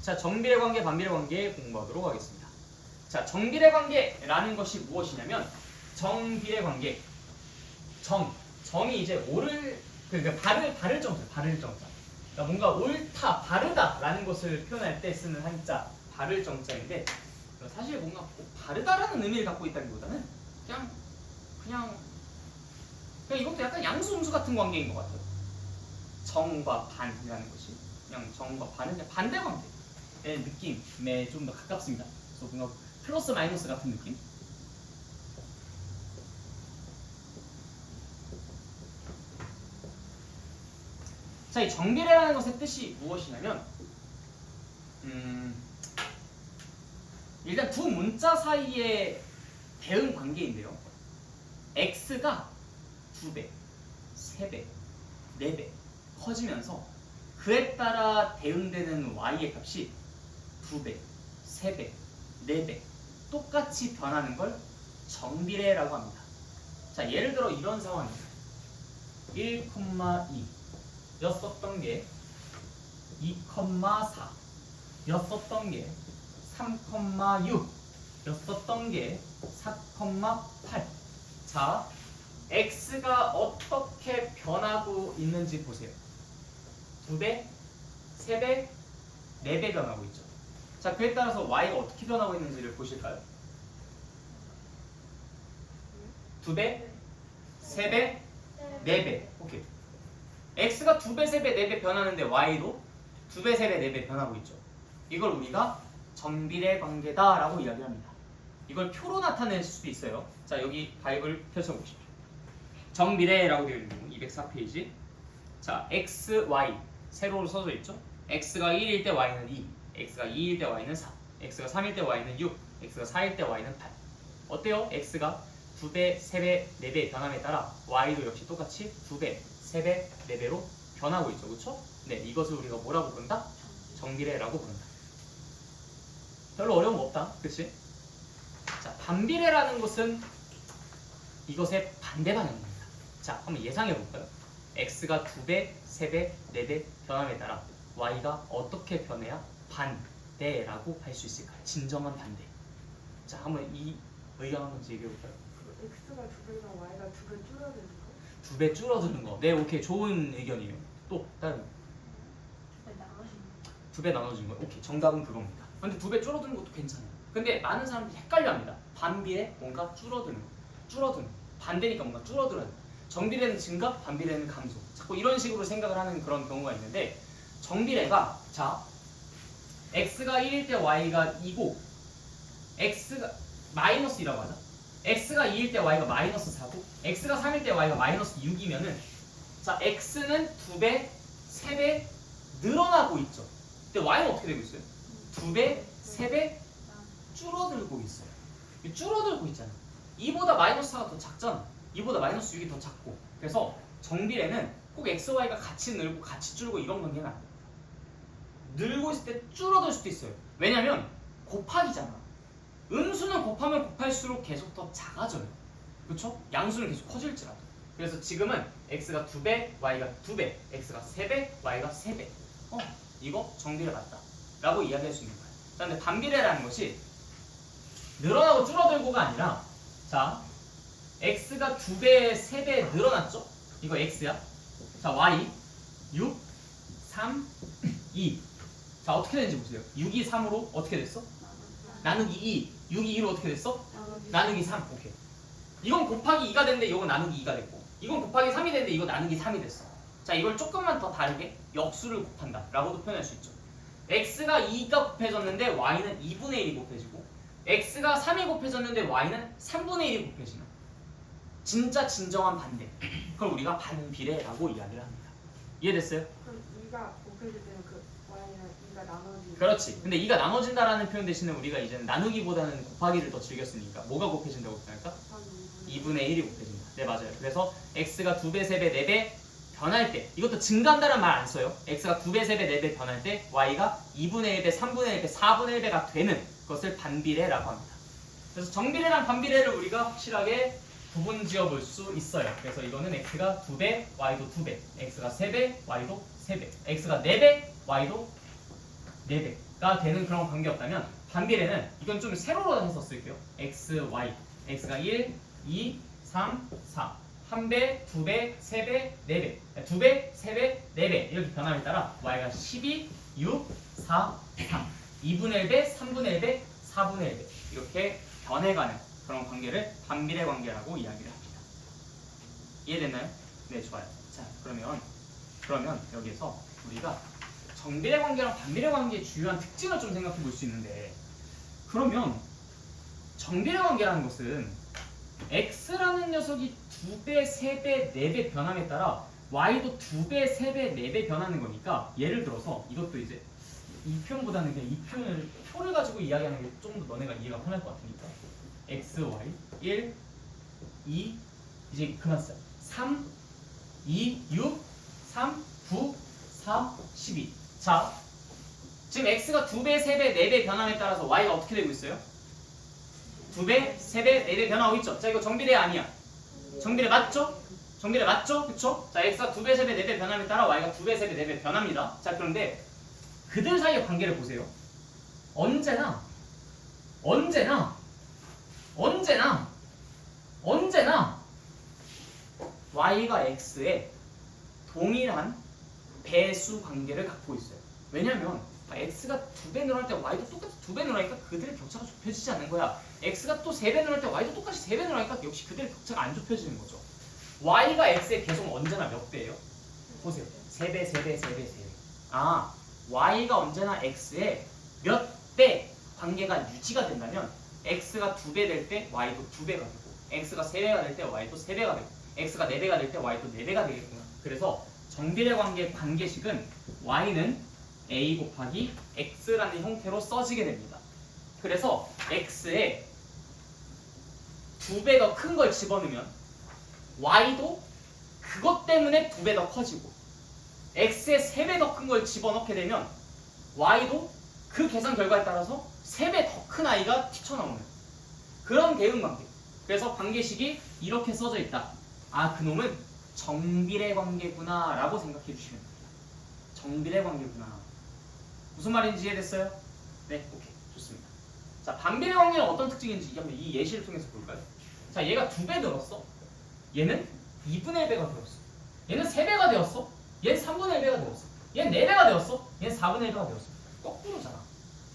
Speaker 1: 자, 정비례 관계, 반비례 관계 공부하도록 하겠습니다. 자, 정비례 관계라는 것이 무엇이냐면, 정비례 관계. 정이 이제 그러니까 바를 정자. 그러니까 뭔가 옳다, 바르다라는 것을 표현할 때 쓰는 한자, 바를 정자인데, 사실 뭔가 바르다라는 의미를 갖고 있다기보다는 그냥 이것도 약간 양수음수 같은 관계인 것 같아요. 정과 반이라는 것이 그냥 정과 반은 그냥 반대 관계의 느낌에 좀 더 가깝습니다. 그래서 뭔가 플러스 마이너스 같은 느낌. 자, 이 정비례라는 것의 뜻이 무엇이냐면, 일단 두 문자 사이의 대응 관계인데요. x가 2배, 3배, 4배 커지면서 그에 따라 대응되는 y의 값이 2배, 3배, 4배 똑같이 변하는 걸 정비례라고 합니다. 자, 예를 들어 이런 상황입니다. 1,2 였었던 게 2,4 였었던 게 3,6 였었던 게 4,8. 자, x가 어떻게 변하고 있는지 보세요. 2배, 3배, 4배 변하고 있죠. 자, 그에 따라서 y가 어떻게 변하고 있는지를 보실까요? 2배, 3배, 4배. 오케이. x가 2배, 3배, 4배 변하는데 y도 2배, 3배, 4배 변하고 있죠. 이걸 우리가 정비례 관계다라고 이야기합니다. 이걸 표로 나타낼 수도 있어요. 자, 여기 바이블 펼쳐보십시오. 정비례라고 되어 있는 부분 204페이지. 자, x, y 세로로 써져 있죠. x가 1일 때 y는 2, x가 2일 때 y는 4, x가 3일 때 y는 6, x가 4일 때 y는 8. 어때요? x가 2배, 3배, 4배 변함에 따라 y도 역시 똑같이 2배, 3배, 4배로 변하고 있죠. 그렇죠? 네, 이것을 우리가 뭐라고 부른다? 정비례라고 부른다. 별로 어려운 거 없다. 그치? 자, 반비례라는 것은 이것의 반대 방향입니다. 자, 한번 예상해 볼까요? x가 2배, 3배, 4배 변함에 따라 y가 어떻게 변해야 반대라고 할 수 있을까요? 진정한 반대. 자, 한번 이 의견 한번 얘기해 볼까요?
Speaker 3: x가 2배가 y가 2배 줄어드는 거?
Speaker 1: 2배 줄어드는 거. 네, 오케이. 좋은 의견이에요. 또 다른 2배 나눠진 거. 오케이. 정답은 그겁니다. 근데 2배 줄어드는 것도 괜찮아요. 근데 많은 사람들이 헷갈려 합니다. 반비례 뭔가 줄어드는 거. 줄어드는 거. 반대니까 뭔가 줄어들어야 돼. 정비례는 증가, 반비례는 감소. 자꾸 이런 식으로 생각을 하는 그런 경우가 있는데, 정비례가, 자, x가 1일 때 y가 2고 x가 마이너스 2라고 하자. x가 2일 때 y가 마이너스 4고 x가 3일 때 y가 마이너스 6이면은, 자, x는 2배, 3배, 늘어나고 있죠. 근데 y는 어떻게 되고 있어요? 2배, 3배 줄어들고 있어요. 줄어들고 있잖아. 2보다 마이너스 4가 더 작잖아. 2보다 마이너스 6이 더 작고. 그래서 정비례는 꼭 x, y가 같이 늘고 같이 줄고 이런 관계는 아니에요. 늘고 있을 때 줄어들 수도 있어요. 왜냐면 곱하기잖아. 음수는 곱하면 곱할수록 계속 더 작아져요. 그렇죠? 양수는 계속 커질지라도. 그래서 지금은 x가 2배, y가 2배, x가 3배, y가 3배. 이거 정비례 맞다 라고 이야기할 수 있는 거예요. 자, 근데 반비례라는 것이 늘어나고 줄어들고가 아니라, 자, x가 2배, 3배 늘어났죠? 이거 x야. 자, y 6, 3, 2. 자, 어떻게 되는지 보세요. 6이 3으로 어떻게 됐어? 나누기 2. 6이 2로 어떻게 됐어? 나누기 3. 오케이. 이건 곱하기 2가 됐는데 이건 나누기 2가 됐고, 이건 곱하기 3이 됐는데 이거 나누기 3이 됐어. 자, 이걸 조금만 더 다르게 역수를 곱한다 라고도 표현할 수 있죠. x가 2가 곱해졌는데 y는 2분의 1이 곱해지고, x가 3이 곱해졌는데 y는 3분의 1이 곱해지는 진짜 진정한 반대. 그걸 우리가 반비례라고 이야기를 합니다. 이해됐어요?
Speaker 3: 그럼 2가 곱해질 때는 그 y랑 2가 나눠지는.
Speaker 1: 그렇지. 근데 2가 나눠진다라는 표현 대신에 우리가 이제는 나누기보다는 곱하기를 더 즐겼으니까 뭐가 곱해진다고 표현할까? 2분의 1이 곱해진다. 네, 맞아요. 그래서 x가 2배, 3배, 4배 변할 때, 이것도 증가한다는 말 안 써요. x가 2배, 3배, 4배 변할 때 y가 2분의 1배, 3분의 1배, 4분의 1배가 되는 것을 반비례라고 합니다. 그래서 정비례랑 반비례를 우리가 확실하게 구분 지어 볼 수 있어요. 그래서 이거는 x가 2배, y도 2배, x가 3배, y도 3배, x가 4배, y도 4배가 되는 그런 관계였다면, 반비례는 이건 좀 세로로 해서 쓸게요. x, y, x가 1, 2, 3, 4 1배, 2배, 3배, 4배 2배, 3배, 4배 이렇게 변함에 따라 y가 12, 6, 4, 3 2분의 1배, 3분의 1배, 4분의 1배 이렇게 변해가는 그런 관계를 반비례 관계라고 이야기를 합니다. 이해됐나요? 네, 좋아요. 자, 그러면 여기에서 우리가 정비례 관계랑 반비례 관계의 주요한 특징을 좀 생각해 볼 수 있는데, 그러면 정비례 관계라는 것은 x라는 녀석이 2배, 3배, 4배 변함에 따라 y도 2배, 3배, 4배 변하는 거니까, 예를 들어서 이것도 이제 이 표현보다는 그냥 이 표를 가지고 이야기하는 게 좀 더 너네가 이해가 편할 것 같으니까, x, y 1, 2 이제 그만 써. 3, 2, 6, 3, 9, 4, 12. 자, 지금 x가 2배, 3배, 4배 변함에 따라서 y가 어떻게 되고 있어요? 2배, 3배, 4배 변하고 있죠. 자, 이거 정비례 아니야. 정비례 맞죠? 정비례 맞죠? 그쵸? 자, x가 2배, 3배, 4배 변함에 따라 y가 2배, 3배, 4배 변합니다. 자, 그런데 그들 사이의 관계를 보세요. 언제나 y가 x에 동일한 배수 관계를 갖고 있어요. 왜냐면 x가 2배 늘어날 때 y도 똑같이 2배 늘어나니까 그들의 격차가 좁혀지지 않는 거야. x가 또 3배 늘어날 때 y도 똑같이 3배 늘어나니까 역시 그들의 격차가 안 좁혀지는 거죠. y가 x의 계속 언제나 몇 배예요? 보세요. 3배, 3배, 3배, 3배. 아, y가 언제나 x의 몇 배 관계가 유지가 된다면, x가 2배 될 때 y도 2배가 되고, x가 3배가 될 때 y도 3배가 되고, x가 4배가 될 때 y도 4배가 되겠구나. 그래서 정비례 관계의 관계식은 y는 a 곱하기 x라는 형태로 써지게 됩니다. 그래서 x에 2배 더 큰 걸 집어넣으면 y도 그것 때문에 2배 더 커지고, x에 3배 더 큰 걸 집어넣게 되면 y도 그 계산 결과에 따라서 3배 더 큰 i가 튀쳐나오는 그런 대응관계. 그래서 관계식이 이렇게 써져 있다. 아, 그놈은 정비례 관계구나 라고 생각해 주시면 됩니다. 정비례 관계구나. 무슨 말인지 이해됐어요? 네, 오케이, 좋습니다. 자, 반비례 관계는 어떤 특징인지 한번 이 예시를 통해서 볼까요? 자, 얘가 2배 늘었어. 얘는 2분의 1배가 되었어. 얘는 3배가 되었어. 얘는 3분의 1배가 되었어. 얘는 4배가 되었어. 얘는 4분의 1배가 되었어. 거꾸로잖아.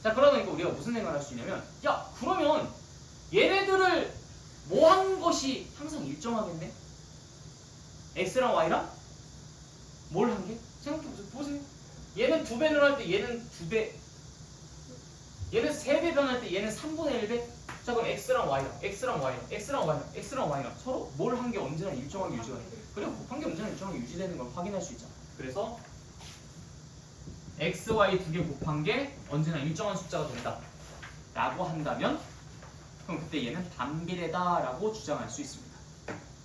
Speaker 1: 자, 그러니까 우리가 무슨 생각을 할 수 있냐면, 야, 그러면 얘네들을 뭐 한 것이 항상 일정하겠네? x랑 y랑 뭘 한 게? 생각해보세요. 보세요. 얘는 2배 늘어날 때 얘는 2배, 얘는 3배 변할 때 얘는 3분의 1배. 자, 그럼 x랑 y랑 서로 뭘 한 게 언제나 일정하게 유지가 돼. 그리고 곱한 게 언제나 일정하게 유지되는 걸 확인할 수 있잖아. 그래서 x, y 두 개 곱한 게 언제나 일정한 숫자가 된다 라고 한다면 그럼 그때 얘는 반비례다라고 주장할 수 있습니다.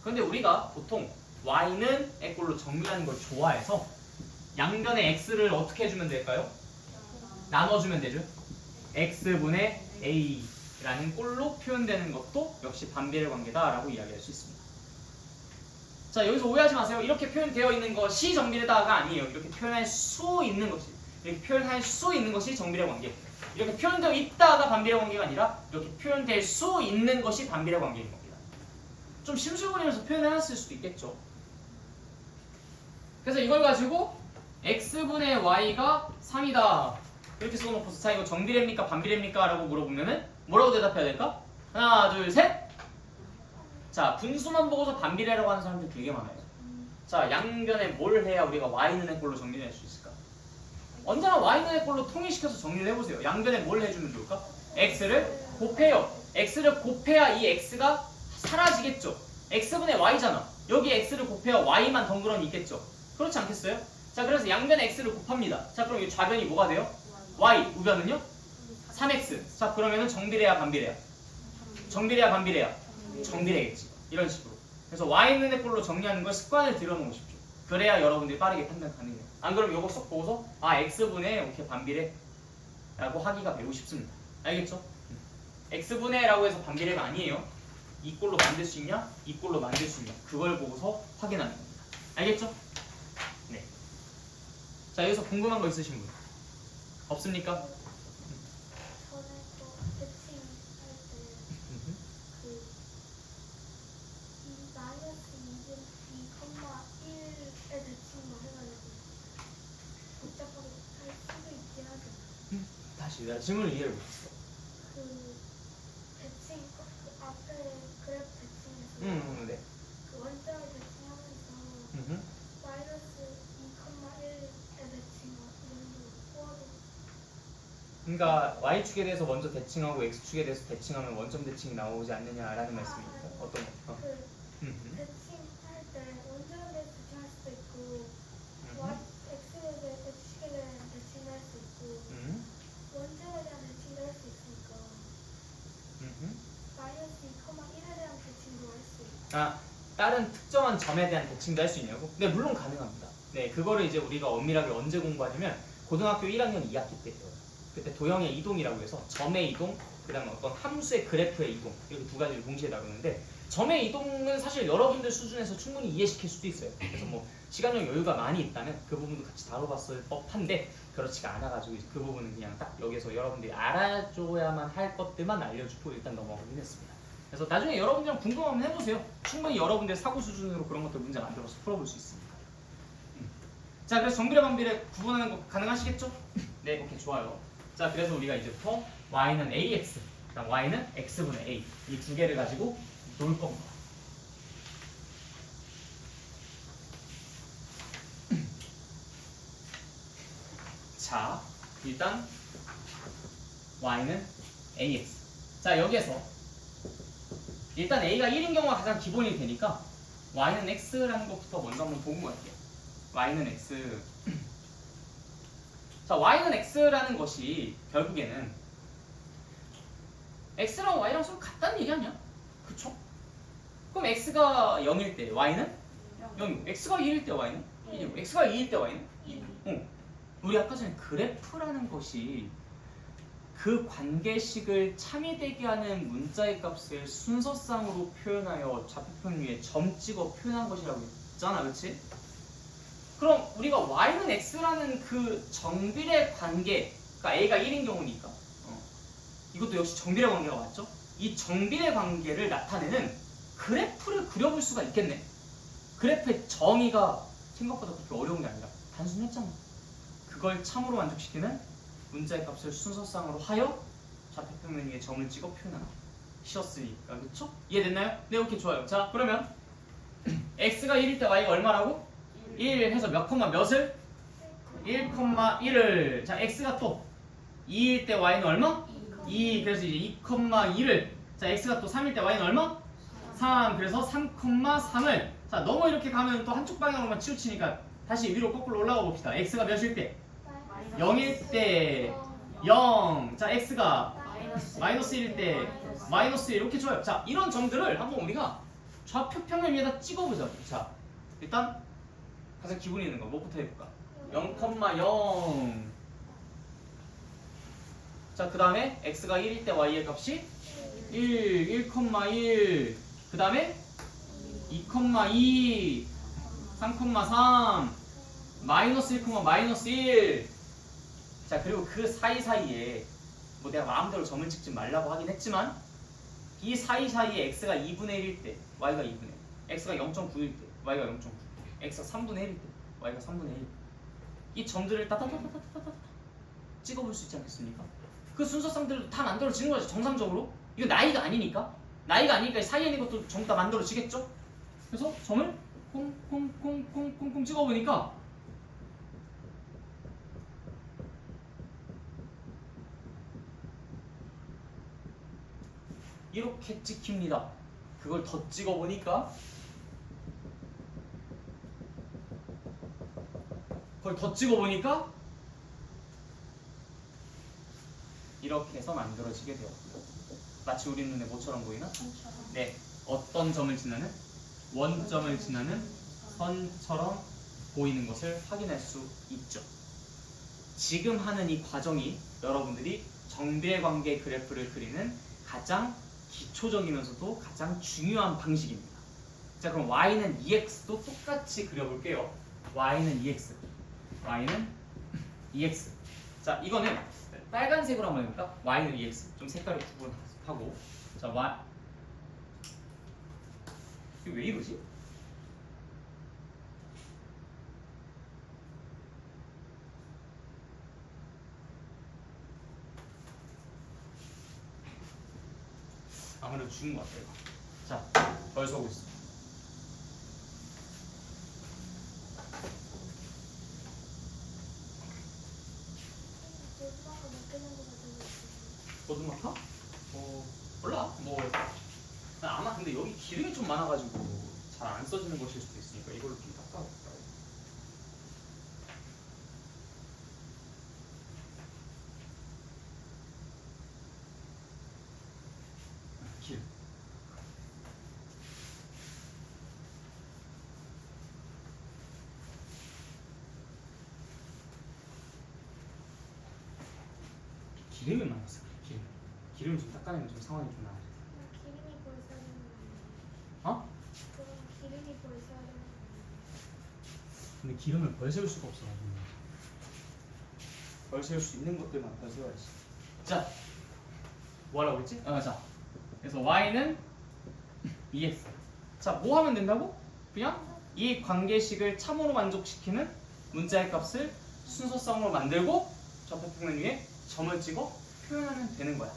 Speaker 1: 그런데 우리가 보통 y는 꼴로 정리하는 걸 좋아해서 양변의 x를 어떻게 해주면 될까요? 나눠주면 되죠. x분의 a라는 꼴로 표현되는 것도 역시 반비례 관계다라고 이야기할 수 있습니다. 자, 여기서 오해하지 마세요. 이렇게 표현되어 있는 것이 정비례다가 아니에요. 이렇게 표현할 수 있는 것이 정비례 관계. 이렇게 표현되어 있다가 반비례 관계가 아니라 이렇게 표현될 수 있는 것이 반비례 관계인 겁니다. 좀 심술부리면서 표현해놨을 수도 있겠죠. 그래서 이걸 가지고 x분의 y가 3이다 이렇게 써놓고서 자 이거 정비례입니까 반비례입니까? 라고 물어보면은 뭐라고 대답해야 될까? 하나 둘 셋. 자 분수만 보고서 반비례라고 하는 사람들 되게 많아요. 자 양변에 뭘 해야 우리가 y는 꼴로 정리할 수 있을까? 언제나 y는 꼴로 통일시켜서 정리를 해보세요. 양변에 뭘 해주면 좋을까? x를 곱해요. x를 곱해야 이 x가 사라지겠죠. x분의 y잖아. 여기 x를 곱해야 y만 덩그러니 있겠죠. 그렇지 않겠어요? 자 그래서 양변에 x를 곱합니다. 자 그럼 이 좌변이 뭐가 돼요? y, 우변은요? 3x. 자 그러면은 정비례야 반비례야? 정비례야 반비례야? 정비례겠지. 이런 식으로. 그래서 y는 꼴로 정리하는 걸 습관을 들여놓으십시오. 그래야 여러분들이 빠르게 판단 가능해요. 안 그러면 이거 쏙 보고서 아 x분의 이렇게 반비례라고 하기가 매우 쉽습니다. 알겠죠? x분의라고 해서 반비례가 아니에요. 이 꼴로 만들 수 있냐? 이 꼴로 만들 수 있냐? 그걸 보고서 확인하는 겁니다. 알겠죠? 네. 자 여기서 궁금한 거 있으신 분? 없습니까?
Speaker 4: 전에 또 대칭 할때 그 이 마이너스 2,1의 대칭만 해가지고 복잡하게 할 수도 있긴 하죠.
Speaker 1: 다시 내가 질문을 이해를 못했어.
Speaker 4: 그 대칭 그 앞에 그래프 대칭에서
Speaker 1: 네.
Speaker 4: 그 원점을 대칭하면서 마이너스 2,1의 대칭 이런 거 꼬아도
Speaker 1: 그러니까 y축에 대해서 먼저 대칭하고 x축에 대해서 대칭하면 원점 대칭이 나오지 않느냐라는 말씀입니까? 어떤 거?
Speaker 4: 그 대칭할 때 원점에 대해서 대칭할 수도 있고 x에 대해 x축에 대한 대칭도 할 수 있고 원점에 대한 대칭도 할 수 있으니까 마이너스 2,1에 대한 대칭도 할 수 있고
Speaker 1: 아 다른 특정한 점에 대한 대칭도 할 수 있냐고? 네 물론 가능합니다. 네 그거를 이제 우리가 엄밀하게 언제 공부하냐면 고등학교 1학년 2학기 때 배워요. 그때 도형의 이동이라고 해서 점의 이동, 그 다음에 어떤 함수의 그래프의 이동 이렇게 두 가지를 동시에 다루는데 점의 이동은 사실 여러분들 수준에서 충분히 이해시킬 수도 있어요. 그래서 뭐 시간적 여유가 많이 있다면 그 부분도 같이 다뤄봤을 법한데 그렇지가 않아가지고 이제 그 부분은 그냥 딱 여기서 여러분들이 알아줘야만 할 것들만 알려주고 일단 넘어가긴 했습니다. 그래서 나중에 여러분들이랑 궁금하면 해보세요. 충분히 여러분들 사고 수준으로 그런 것들 문제 만들어서 풀어볼 수 있습니다. 자 그래서 정비례 반비례 구분하는 거 가능하시겠죠? 네 오케이 좋아요. 자 그래서 우리가 이제부터 y는 ax, 그다음 y는 x분의 a 이 두 개를 가지고 놀 겁니다. 자 일단 y는 ax. 자 여기에서 일단 a가 1인 경우가 가장 기본이 되니까 y는 x라는 것부터 먼저 한번 보고 갈게요. y는 x. 자, y는 x라는 것이 결국에는 x랑 y랑 서로 같다는 얘기 아니야? 그쵸? 그럼 x가 0일 때 y는 0이고 x가 1일 때 y는 1이고 x가 2일 때 y는 2. 우리 아까 전에 그래프라는 것이 그 관계식을 참이되게 하는 문자의 값을 순서상으로 표현하여 좌표평 위에 점 찍어 표현한 것이라고 했잖아, 그치? 그럼 우리가 y는 x라는 그 정비례 관계, 그러니까 a가 1인 경우니까 이것도 역시 정비례 관계가 맞죠? 이 정비례 관계를 나타내는 그래프를 그려볼 수가 있겠네. 그래프의 정의가 생각보다 그렇게 어려운 게 아니라 단순했잖아. 그걸 참으로 만족시키는 문자의 값을 순서상으로 하여 좌표평면 위에 점을 찍어 표현하는 시었으니까, 그쵸? 이해됐나요? 네, 오케이, 좋아요. 자, 그러면 x가 1일 때 y가 얼마라고? 1 해서 몇 콤마 몇을? 1,1을. 자, x가 또 2일 때 y는 얼마? 2. 그래서 이제 2,2를. 자, x가 또 3일 때 y는 얼마? 3. 그래서 3,3을. 자, 너무 이렇게 가면 또 한쪽 방향으로만 치우치니까 다시 위로 거꾸로 올라가 봅시다. x가 몇일 때? 0일 때 0. 자, x가 마이너스 1일 때 마이너스 1 이렇게 줘요. 자, 이런 점들을 한번 우리가 좌표평을 위에다 찍어보자. 자, 일단 가장 기본이 있는 거 뭐부터 해볼까? 0,0. 자, 그 다음에 x가 1일 때 y의 값이 1, 1,1. 그 다음에 2,2, 3,3, 마이너스 1, 마이너스 1. 자, 그리고 그 사이사이에 뭐 내가 마음대로 점을 찍지 말라고 하긴 했지만 이 사이사이에 x가 2분의 1일 때 y가 2분의 1, x가 0.9일 때 y가 0.9, x가 3분의 1일 때 y가 3분의 1. 이 점들을 따다다다다다다 찍어볼 수 있지 않겠습니까? 그 순서상들도 다 만들어지는 거죠. 정상적으로. 이거 나이가 아니니까 이 사이에 있는 것도 전부 다 만들어지겠죠? 그래서 점을 콩콩콩콩콩콩 찍어보니까 이렇게 찍힙니다. 그걸 더 찍어보니까 이렇게 해서 만들어지게 되었고요. 마치 우리 눈에 뭐처럼 보이나? 네, 어떤 점을 지나는? 원점을 지나는 선처럼 보이는 것을 확인할 수 있죠. 지금 하는 이 과정이 여러분들이 정비례관계 그래프를 그리는 가장 기초적이면서도 가장 중요한 방식입니다. 자, 그럼 y는 2x도 똑같이 그려볼게요. y는 2x. 자, 이거는 빨간색으로 한번 해볼까? y는 2x. 좀 색깔을 구분하고. 자, y. 이거 왜 이러지? 아무래도 죽은 것 같아요. 자, 벌써 오고 있어. 보드마카? 몰라. 아마 근데 여기 기름이 좀 많아가지고 잘 안 써지는 것일 수도 있으니까 이걸로 좀 닦아볼까. 기름. 기름이 많았어. 기름 좀 닦아내면 좀 상황이 좀 나아져.
Speaker 4: 기름이 보였어야 되는
Speaker 1: 어?
Speaker 4: 그럼 기름이 보였어야 되는
Speaker 1: 근데 기름을 벌 세울 수가 없어. 벌 세울 수 있는 것들만 벌 세워야지. 자, 뭐라고 했지? 자, 그래서 y는 2x. 자, 뭐 하면 된다고? 그냥 이 관계식을 참으로 만족시키는 문자의 값을 순서성으로 만들고 좌표평면 위에 점을 찍어 표현하면 되는 거야.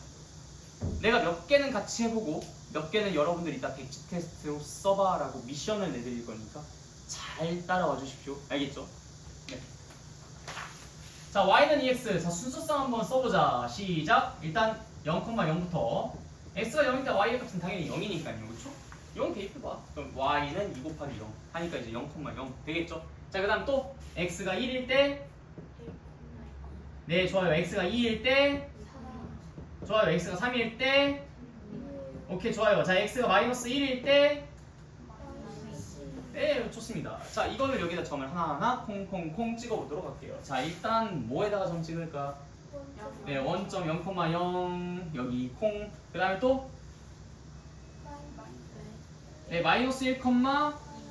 Speaker 1: 내가 몇 개는 같이 해보고 몇 개는 여러분들 이따 백지 테스트로 써봐라고 미션을 내드릴 거니까 잘 따라와 주십시오. 알겠죠? 네. 자, y는 2x. 자, 순서성 한번 써보자. 시작. 일단 0,0부터 x가 0일 때 y의 값은 당연히 0이니까요. 그렇죠? 0 대입해봐. 그럼 y는 2 곱하기 0 하니까 이제 0,0 되겠죠? 자, 그 다음 또 x가 1일 때 네, 좋아요. x가 2일 때 좋아요. x가 3일 때 오케이, 좋아요. 자, x가 마이너스 1일 때 네, 좋습니다. 자, 이거를 여기다 점을 하나하나 콩콩콩 찍어보도록 할게요. 자, 일단 뭐에다가 점 찍을까? 네, 원점 0,0 여기 콩. 그 다음에 또 네, 마이너스 1,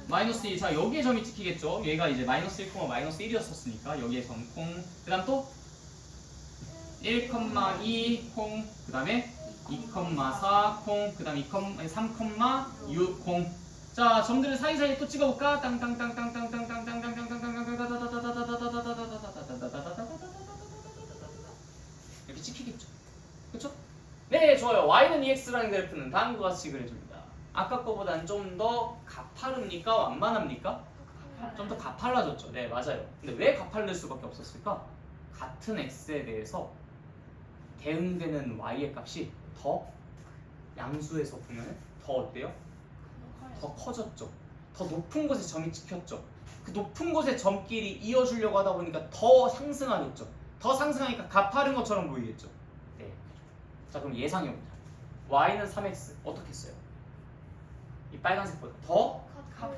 Speaker 1: 마이너스 2. 자, 여기에 점이 찍히겠죠? 얘가 이제 마이너스 1, 마이너스 1이었으니까 여기에 점 콩. 그 다음 또 1,2 콩. 그 다음에 2,4 콩. 그 다음에 3,6 콩. 자, 점들을 사이사이에 또 찍어볼까? 이렇게 찍히겠죠? 그쵸? 네, 좋아요. y는 2x라는 그래프는 다음과 같이 그려줍니다. 아까 거보단 좀 더 가파릅니까? 완만합니까? 좀 더 가팔라졌죠? 네, 맞아요. 근데 왜 가팔릴 수밖에 없었을까? 같은 x에 대해서 대응되는 y의 값이 더 양수에서 보면 더 어때요? 더 커졌죠. 더 높은 곳에 점이 찍혔죠. 그 높은 곳에 점끼리 이어주려고 하다 보니까 더 상승하겠죠. 더 상승하니까 가파른 것처럼 보이겠죠. 네. 자 그럼 예상해봅니다. y는 3x 어떻게 써요? 이 빨간색보다 더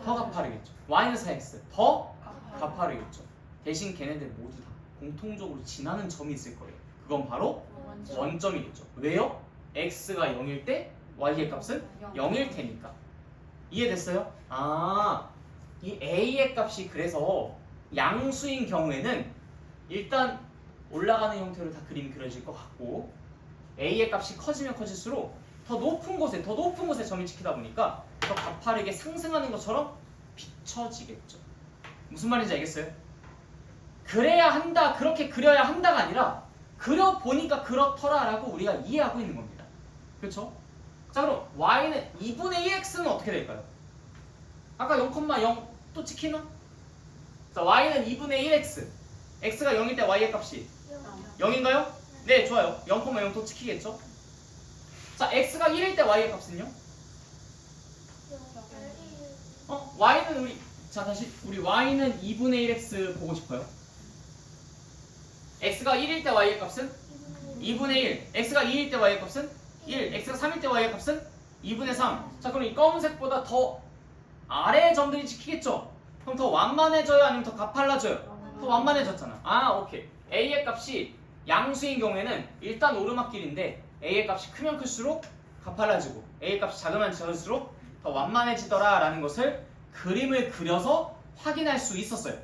Speaker 1: 가파르겠죠. y는 4x 더 가파르겠죠. 대신 걔네들 모두 다 공통적으로 지나는 점이 있을 거예요. 그건 바로 원점이겠죠. 왜요? x가 0일 때 y의 값은 0일 테니까. 이해됐어요? 아, 이 a의 값이 그래서 양수인 경우에는 일단 올라가는 형태로 다 그림이 그려질 것 같고 a의 값이 커지면 커질수록 더 높은 곳에 점이 찍히다 보니까 더 가파르게 상승하는 것처럼 비춰지겠죠. 무슨 말인지 알겠어요? 그래야 한다, 그렇게 그려야 한다가 아니라 그려보니까 그렇더라라고 우리가 이해하고 있는 겁니다. 그렇죠? 자 그럼 y는 2분의 1x는 어떻게 될까요? 아까 0,0 또 찍히나? 자 y는 2분의 1x x가 0일 때 y의 값이 0인가요? 네 좋아요. 0,0 또 찍히겠죠? 자 x가 1일 때 y의 값은요? y는 우리 y는 2분의 1x 보고 싶어요. x가 1일 때 y의 값은 2분의 1, x가 2일 때 y의 값은 1, x가 3일 때 y의 값은 2분의 3. 자 그럼 이 검은색보다 더 아래의 점들이 찍히겠죠? 그럼 더 완만해져요? 아니면 더 가팔라져요? 더 완만해졌잖아. 아 오케이. a의 값이 양수인 경우에는 일단 오르막길인데 a의 값이 크면 클수록 가팔라지고 a의 값이 작으면 작을수록 더 완만해지더라 라는 것을 그림을 그려서 확인할 수 있었어요.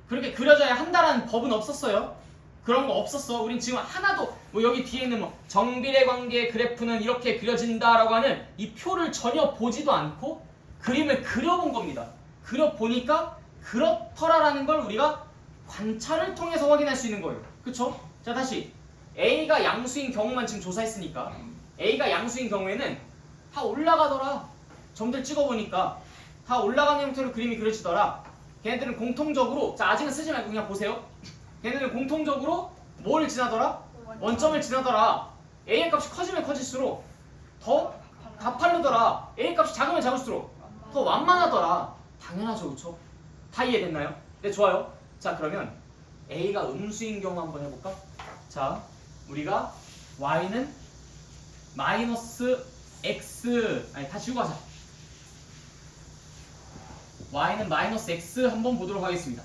Speaker 1: 그렇게 그려져야 한다라는 법은 없었어요. 그런 거 없었어. 우린 지금 하나도 뭐 여기 뒤에 있는 뭐 정비례 관계의 그래프는 이렇게 그려진다라고 하는 이 표를 전혀 보지도 않고 그림을 그려본 겁니다. 그려보니까 그렇더라라는 걸 우리가 관찰을 통해서 확인할 수 있는 거예요. 그쵸? 자 다시 A가 양수인 경우만 지금 조사했으니까 A가 양수인 경우에는 다 올라가더라. 점들 찍어보니까 다 올라가는 형태로 그림이 그려지더라. 걔네들은 공통적으로 자 아직은 쓰지 말고 그냥 보세요. 걔네들은 공통적으로 뭘 지나더라? 원점을 지나더라. A의 값이 커지면 커질수록 더 가파르더라. A의 값이 작으면 작을수록 더 완만하더라. 당연하죠, 그쵸? 다 이해됐나요? 네, 좋아요. 자, 그러면 A가 음수인 경우 한번 해볼까? 자, 우리가 Y는 마이너스 X 아니 다 지우고 하자. Y는 마이너스 X 한번 보도록 하겠습니다.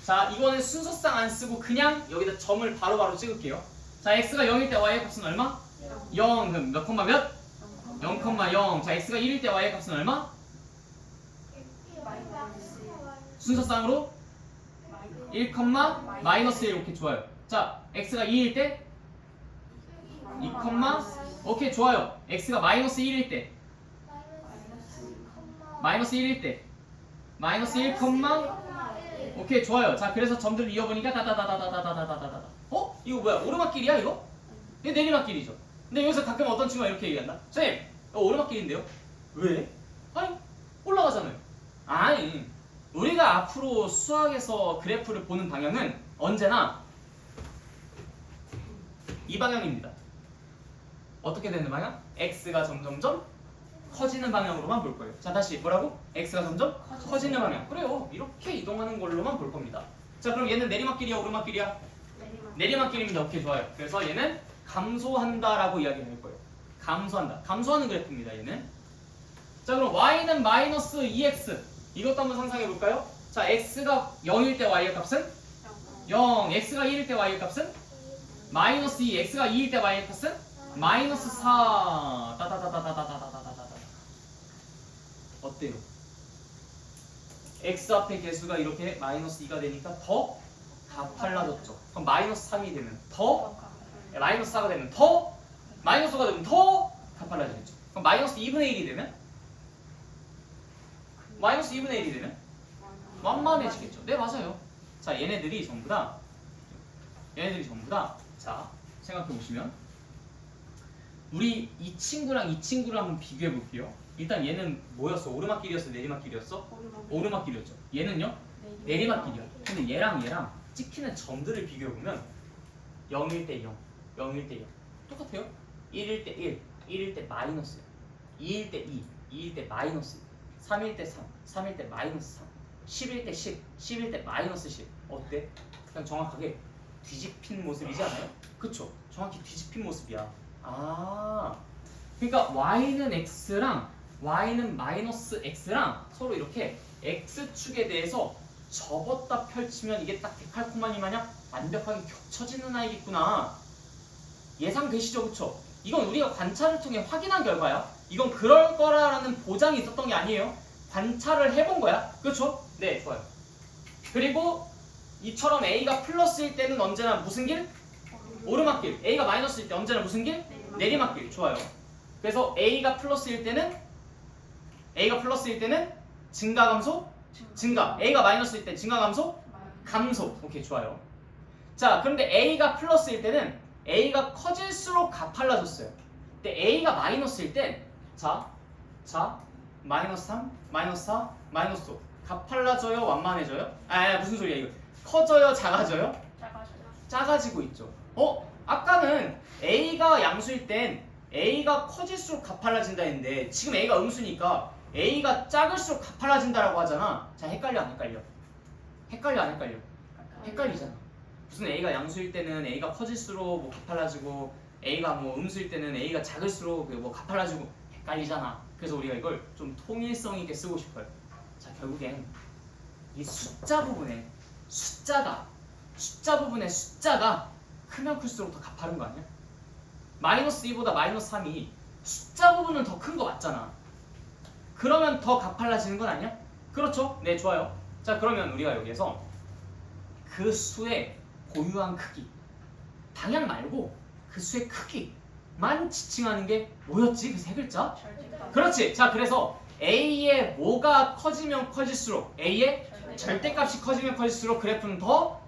Speaker 1: 자, 이거는 순서상 안 쓰고 그냥 여기다 점을 바로바로 찍을게요. 자, X가 0일 때 Y의 값은 얼마? 0. 그럼 몇 콤마 몇? 0,0. 자, X가 1일 때 Y의 값은 얼마? 순서상으로 1, 마이너스 1. 오케이, 좋아요. 자, X가 2일 때 2, 오케이, 좋아요. X가 마이너스 1일 때 마이너스 1일 때 마이너스 1, 오케이, 좋아요. 자, 그래서 점들을 이어보니까 다다다다다다다다다다. 어? 이거 뭐야? 오르막길이야 이거? 이거 내리막길이죠. 근데 여기서 가끔 어떤 친구가 이렇게 얘기한다. 선생님, 이거 오르막길인데요? 왜? 아니, 올라가잖아요. 아니, 우리가 앞으로 수학에서 그래프를 보는 방향은 언제나 이 방향입니다. 어떻게 되는 방향? x가 점점점 커지는 방향으로만 볼 거예요. 자, 다시 뭐라고? x가 점점 커지는 방향. 그래요. 이렇게 이동하는 걸로만 볼 겁니다. 자, 그럼 얘는 내리막길이야, 오르막길이야? 내리막길입니다. 오케이, 좋아요. 그래서 얘는 감소한다라고 이야기할 거예요. 감소한다. 감소하는 그래프입니다, 얘는. 자, 그럼 y는 마이너스 2x. 이것도 한번 상상해 볼까요? 자, x가 0일 때 y의 값은 0. x가 1일 때 y의 값은 마이너스 2. x가 2일 때 y의 값은 마이너스 4. 따다다다다다다다다다다. 어때요? x 앞에 개수가 이렇게 마이너스 2가 되니까 더 가팔라졌죠. 그럼 마이너스 3이 되면 더 마이너스 4가 되면 더 마이너스 5가 되면 더 가팔라지겠죠. 그럼 마이너스 2분의 1이 되면 마이너스 2분의 1이 되면 완만해지겠죠. 네, 맞아요. 자, 얘네들이 전부 다 자, 생각해 보시면 우리 이 친구랑 이 친구를 한번 비교해 볼게요. 일단 얘는 뭐였어? 오르막길이었어? 내리막길이었어? 오르막길이었죠. 얘는요? 내리막길이야. 근데 얘랑 찍히는 점들을 비교해 보면 0일 때 0, 0일 때 0 똑같아요. 1일 때 1, 1일 때 마이너스 2일 때 2, 2일 때 마이너스 3일 때 3, 3일 때 마이너스 3, 10일 때 10, 10일 때 마이너스 10. 어때? 그냥 정확하게 뒤집힌 모습이지 않아요? 그쵸? 정확히 뒤집힌 모습이야. 아, 그러니까 y는 x랑 y는 마이너스 x랑 서로 이렇게 x축에 대해서 접었다 펼치면 이게 딱 데칼코마니 마냥 완벽하게 겹쳐지는 아이겠구나. 예상되시죠? 그쵸? 이건 우리가 관찰을 통해 확인한 결과야. 이건 그럴 거라는 보장이 있었던 게 아니에요. 관찰을 해본 거야. 그렇죠? 네, 좋아요. 그리고 이처럼 A가 플러스일 때는 언제나 무슨 길? 오르막길. A가 마이너스일 때 언제나 무슨 길? 내리막길. 좋아요. 그래서 A가 플러스일 때는 증가 감소? 증가. A가 마이너스일 때 증가 감소? 감소. 오케이, 좋아요. 자, 그런데 A가 플러스일 때는 A가 커질수록 가팔라졌어요. 근데 A가 마이너스일 땐 자, 마이너스 3, 마이너스 4, 마이너스 5. 가팔라져요? 완만해져요? 무슨 소리야 이거. 커져요? 작아져요? 작아지고 있죠. 아까는 A가 양수일 땐 A가 커질수록 가팔라진다 했는데 지금 A가 음수니까 A가 작을수록 가팔라진다라고 하잖아. 자, 헷갈려 안 헷갈려? 헷갈려 안 헷갈려? 헷갈리잖아. 무슨 A가 양수일 때는 A가 커질수록 뭐 가팔라지고 A가 뭐 음수일 때는 A가 작을수록 뭐 가팔라지고 헷갈리잖아. 그래서 우리가 이걸 좀 통일성 있게 쓰고 싶어요. 자, 결국엔 이 숫자 부분에 숫자 부분의 숫자가 크면 클수록 더 가파른 거 아니야? 마이너스 2보다 마이너스 3이 숫자 부분은 더 큰 거 맞잖아. 그러면 더 가팔라지는 건 아니야? 그렇죠? 네, 좋아요. 자, 그러면 우리가 여기에서 그 수의 고유한 크기, 방향 말고 그 수의 크기만 지칭하는 게 뭐였지? 그 세 글자? 그렇지. 자, 그래서 A의 뭐가 커지면 커질수록 A의 절대값이 커지면 커질수록 그래프는 더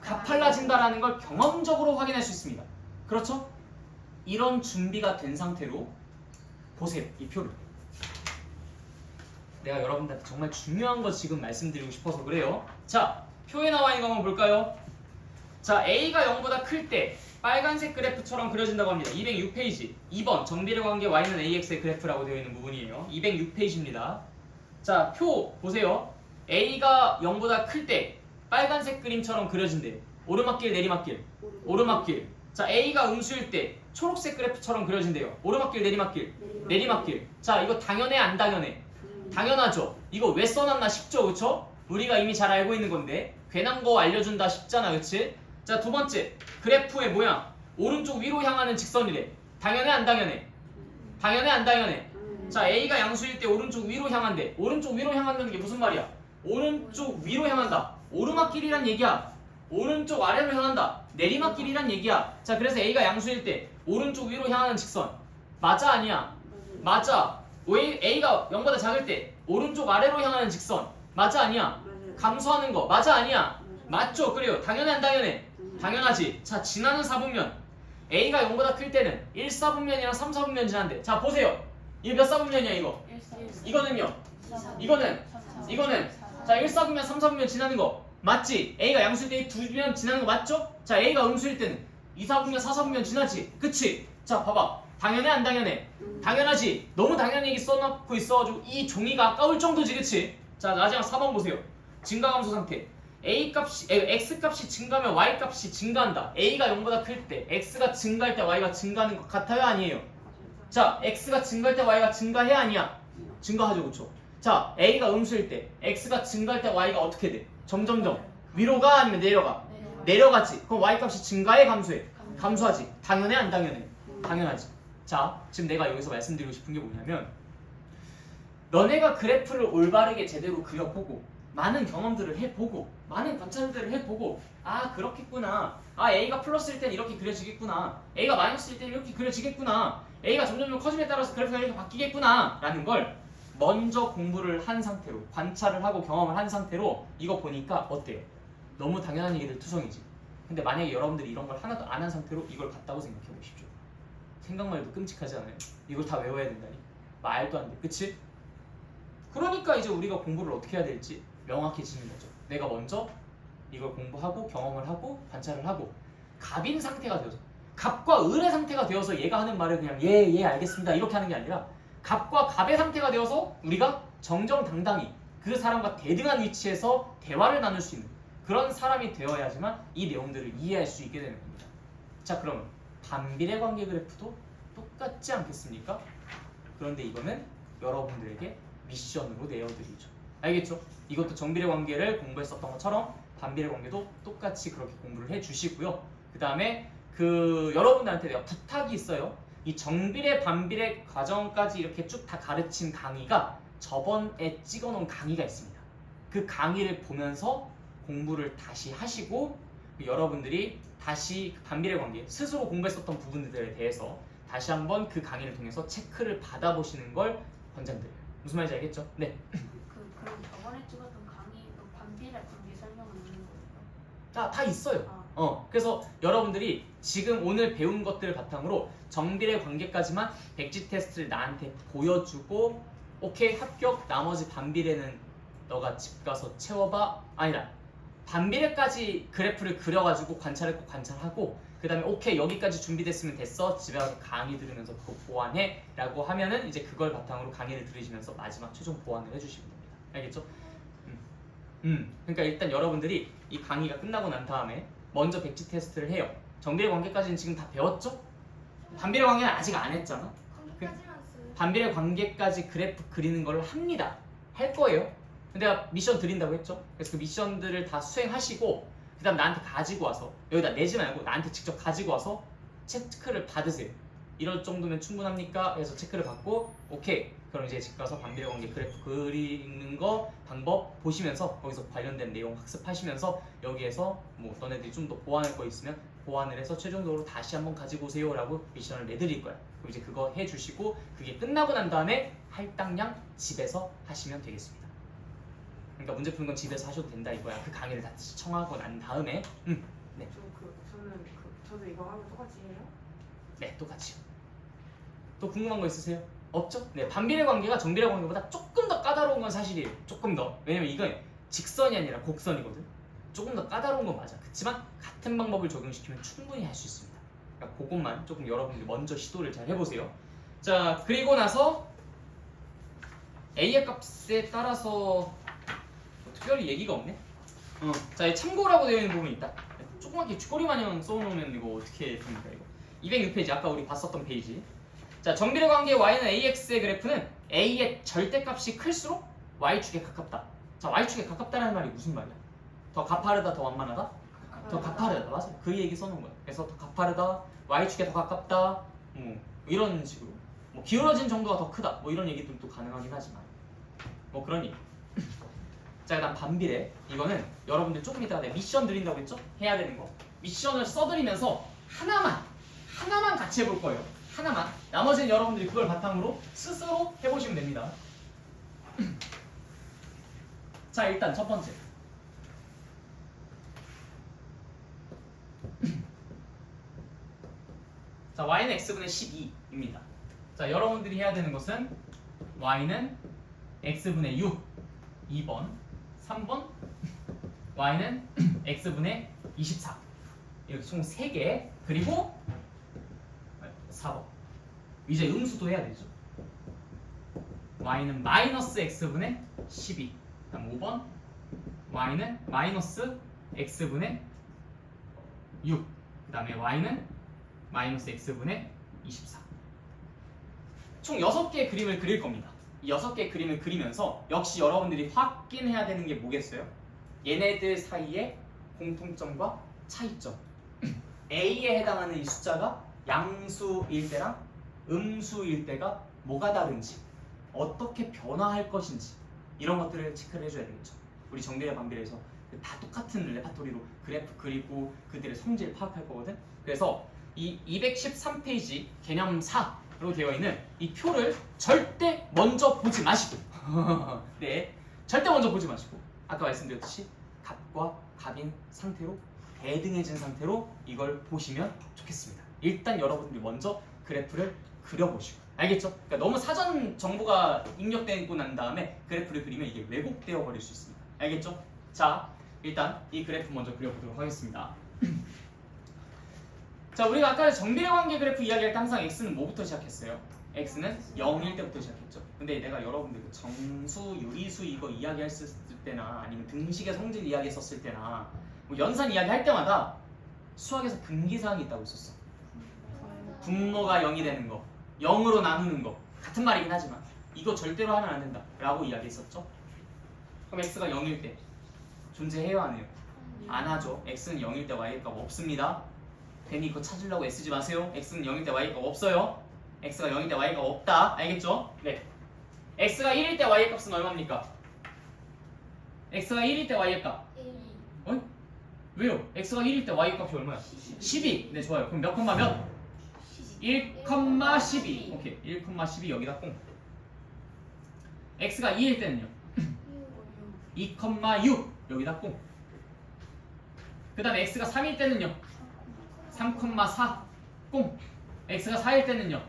Speaker 1: 가팔라진다라는 걸 경험적으로 확인할 수 있습니다. 그렇죠? 이런 준비가 된 상태로 보세요. 이 표를. 내가 여러분들한테 정말 중요한 거 지금 말씀드리고 싶어서 그래요. 자, 표에 나와 있는 거 한번 볼까요? 자, A가 0보다 클 때 빨간색 그래프처럼 그려진다고 합니다. 206페이지 2번 정비례 관계 y는 ax의 그래프라고 되어 있는 부분이에요. 206페이지입니다. 자, 표 보세요. A가 0보다 클 때 빨간색 그림처럼 그려진대. 오르막길 내리막길. 오르막길. 자, A가 음수일 때 초록색 그래프처럼 그려진대요. 오르막길 내리막길. 내리막길. 자, 이거 당연해 안 당연해? 당연하죠. 이거 왜 써놨나 싶죠, 그쵸? 우리가 이미 잘 알고 있는 건데 괜한 거 알려준다 싶잖아, 그치? 자, 두 번째 그래프의 모양 오른쪽 위로 향하는 직선이래. 당연해 안 당연해? 당연해 안 당연해? 자, A가 양수일 때 오른쪽 위로 향한대. 오른쪽 위로 향한다는 게 무슨 말이야? 오른쪽 위로 향한다. 오르막길이란 얘기야. 오른쪽 아래로 향한다. 내리막길이란 얘기야. 자, 그래서 A가 양수일 때 오른쪽 위로 향하는 직선 맞아 아니야? 맞아. A가 0보다 작을 때 오른쪽 아래로 향하는 직선 맞아 아니야? 감소하는 거 맞아 아니야? 맞죠? 그래요. 당연해 안 당연해? 당연하지. 자, 지나는 4분면 A가 0보다 클 때는 1사분면이랑 3사분면 지난대. 자, 보세요. 이게 몇 사분면이야 이거? 이거는요? 이거는 자, 1사분면 3사분면 지나는 거 맞지? A가 양수일 때 2면 지나는 거 맞죠? 자, A가 음수일 때는 2사분면 4사분면 지나지. 그치? 자, 봐봐. 당연해 안 당연해? 당연하지. 너무 당연히 얘기 써놓고 있어가지고 이 종이가 아까울 정도지. 그치? 자, 마지막 4번 보세요. 증가감소 상태. x 값이 증가하면 y 값이 증가한다. A가 0보다 클 때 x가 증가할 때 y가 증가하는 것 같아요 아니에요? 자, x가 증가할 때 y가 증가해 아니야? 증가하죠. 그쵸? 자, A가 음수일 때 x가 증가할 때 y가 어떻게 돼? 점점점 위로 가 아니면 내려가? 내려가지. 그럼 y 값이 증가해 감소해? 감소하지. 당연해 안 당연해? 당연하지. 자, 지금 내가 여기서 말씀드리고 싶은 게 뭐냐면 너네가 그래프를 올바르게 제대로 그려보고 많은 경험들을 해보고 많은 관찰들을 해보고 아, 그렇겠구나. 아, A가 플러스일 땐 이렇게 그려지겠구나. A가 마이너스일 땐 이렇게 그려지겠구나. A가 점점 커짐에 따라서 그래프가 이렇게 바뀌겠구나 라는 걸 먼저 공부를 한 상태로 관찰을 하고 경험을 한 상태로 이거 보니까 어때요? 너무 당연한 얘기들 투성이지. 근데 만약에 여러분들이 이런 걸 하나도 안 한 상태로 이걸 봤다고 생각해 보십시오. 생각만 해도 끔찍하지 않아요? 이걸 다 외워야 된다니? 말도 안 돼. 그치? 그러니까 이제 우리가 공부를 어떻게 해야 될지 명확해지는 거죠. 내가 먼저 이걸 공부하고 경험을 하고 관찰을 하고 갑인 상태가 되어서 갑과 을의 상태가 되어서 얘가 하는 말을 그냥 예 알겠습니다 이렇게 하는 게 아니라 갑과 갑의 상태가 되어서 우리가 정정당당히 그 사람과 대등한 위치에서 대화를 나눌 수 있는 그런 사람이 되어야지만 이 내용들을 이해할 수 있게 되는 겁니다. 자, 그럼 반비례 관계 그래프도 똑같지 않겠습니까? 그런데 이거는 여러분들에게 미션으로 내어드리죠. 알겠죠? 이것도 정비례 관계를 공부했었던 것처럼 반비례 관계도 똑같이 그렇게 공부를 해주시고요. 그 다음에 여러분들한테 내가 부탁이 있어요. 이 정비례 반비례 과정까지 이렇게 쭉 다 가르친 강의가 저번에 찍어놓은 강의가 있습니다. 그 강의를 보면서 공부를 다시 하시고 여러분들이 다시 반비례 관계 스스로 공부했었던 부분들에 대해서 다시 한번 그 강의를 통해서 체크를 받아보시는 걸 권장드려요. 무슨 말인지 알겠죠? 네.
Speaker 2: 그럼 저번에 찍었던 강의도 반비례 관계 설명은 있는 거예요?
Speaker 1: 다 있어요. 그래서 여러분들이 지금 오늘 배운 것들을 바탕으로 정비례 관계까지만 백지 테스트를 나한테 보여주고 오케이 합격, 나머지 반비례는 너가 집 가서 채워봐. 아니다. 반비례까지 그래프를 그려가지고 관찰을 꼭 관찰하고 그 다음에 오케이 여기까지 준비됐으면 됐어. 집에 가서 강의 들으면서 그거 보완해 라고 하면은 이제 그걸 바탕으로 강의를 들으시면서 마지막 최종 보완을 해주시면 됩니다. 알겠죠? 그러니까 일단 여러분들이 이 강의가 끝나고 난 다음에 먼저 백지 테스트를 해요. 정비례 관계까지는 지금 다 배웠죠? 반비례 관계는 아직 안 했잖아.
Speaker 4: 관계까지만 써요.
Speaker 1: 반비례 관계까지 그래프 그리는 걸 합니다. 할 거예요. 근데 내가 미션 드린다고 했죠? 그래서 그 미션들을 다 수행하시고 그 다음 나한테 가지고 와서 여기다 내지 말고 나한테 직접 가지고 와서 체크를 받으세요. 이럴 정도면 충분합니까? 해서 체크를 받고 오케이 그럼 이제 집 가서 반비례 관계 그래프 그리는 거 방법 보시면서 거기서 관련된 내용 학습하시면서 여기에서 뭐 너네들이 좀 더 보완할 거 있으면 보완을 해서 최종적으로 다시 한번 가지고 오세요 라고 미션을 내드릴 거야. 그럼 이제 그거 해주시고 그게 끝나고 난 다음에 할당량 집에서 하시면 되겠습니다. 그러니까 문제 푸는 건 집에서 하셔도 된다 이거야. 그 강의를 다 시청하고 난 다음에 네.
Speaker 3: 저도 이거 하면 똑같이 해요?
Speaker 1: 네, 똑같이요. 또 궁금한 거 있으세요? 없죠? 네, 반비례 관계가 정비례 관계보다 조금 더 까다로운 건 사실이에요. 조금 더. 왜냐면 이건 직선이 아니라 곡선이거든. 조금 더 까다로운 건 맞아. 그렇지만 같은 방법을 적용시키면 충분히 할 수 있습니다. 그러니까 그것만 조금 여러분들이 먼저 시도를 잘 해보세요. 자, 그리고 나서 A의 값에 따라서 특별히 얘기가 없네. 자, 참고라고 되어 있는 부분이 있다. 조그맣게 쥐꼬리 마냥 써놓으면 이거 어떻게 됩니까 이거? 206페이지 아까 우리 봤었던 페이지. 자, 정비례 관계 y는 ax의 그래프는 a의 절대값이 클수록 y축에 가깝다. 자, y축에 가깝다는 말이 무슨 말이야? 더 가파르다, 더 완만하다? 더 가파르다, 맞아. 그 얘기 써놓은 거야. 그래서 더 가파르다, y축에 더 가깝다, 이런 식으로. 뭐 기울어진 정도가 더 크다, 뭐 이런 얘기들도 가능하긴 하지만, 뭐 그런 얘기. 자, 그다음 반비례. 이거는 여러분들 조금 이따가 내가 미션 드린다고 했죠? 해야 되는 거. 미션을 써드리면서 하나만 같이 해볼 거예요. 하나만. 나머지는 여러분들이 그걸 바탕으로 스스로 해보시면 됩니다. 자, 일단 첫 번째. 자, y는 x분의 12입니다. 자, 여러분들이 해야 되는 것은 y는 x분의 6, 2번, 3번, y는 x분의 24. 이렇게 총 3개. 그리고 4번. 이제 음수도 해야 되죠. y는 마이너스 x분의 12. 다음 5번. y는 마이너스 x분의 6. 그 다음에 y는 마이너스 x분의 24. 총 6개의 그림을 그릴 겁니다. 이 6개의 그림을 그리면서 역시 여러분들이 확인해야 되는 게 뭐겠어요? 얘네들 사이의 공통점과 차이점. A에 해당하는 이 숫자가 양수일 때랑 음수일 때가 뭐가 다른지, 어떻게 변화할 것인지 이런 것들을 체크를 해줘야 되겠죠. 우리 정비례 반비례에서 다 똑같은 레파토리로 그래프 그리고 그들의 성질 파악할 거거든. 그래서 이 213페이지 개념 4로 되어 있는 이 표를 절대 먼저 보지 마시고 네, 절대 먼저 보지 마시고 아까 말씀드렸듯이 갑과 갑인 상태로 대등해진 상태로 이걸 보시면 좋겠습니다. 일단 여러분들이 먼저 그래프를 그려보시고 알겠죠? 그러니까 너무 사전 정보가 입력되고 난 다음에 그래프를 그리면 이게 왜곡되어 버릴 수 있습니다. 알겠죠? 자, 일단 이 그래프 먼저 그려보도록 하겠습니다. 자, 우리가 아까 정비례 관계 그래프 이야기할 때 항상 x는 뭐부터 시작했어요? x는 0일 때부터 시작했죠. 근데 내가 여러분들 그 정수, 유리수 이거 이야기했을 때나 아니면 등식의 성질 이야기했었을 때나 뭐 연산 이야기 할 때마다 수학에서 금기사항이 있다고 했었어. 분모가 0이 되는 거, 0으로 나누는 거 같은 말이긴 하지만 이거 절대로 하면 안 된다 라고 이야기했었죠. 그럼 x가 0일 때 존재해요 안 해요? 안 하죠. x는 0일 때 y의 값 없습니다. 괜히 그거 찾으려고 애쓰지 마세요. x는 0일 때 y의 값 없어요. x가 0일 때 y의 값 없다. 알겠죠? 네. x가 1일 때 y의 값은 얼마입니까? x가 1일 때 y의 값. 어이? 왜요? x가 1일 때 y의 값이 얼마야? 12. 네, 좋아요. 그럼 몇 콤마 몇? 1,12. 오케이. 1,12 여기다 꽁. x가 2일 때는요? 2,6 여기다 꽁. 그 다음에 x가 3일 때는요? 3,4 꽁. x가 4일 때는요?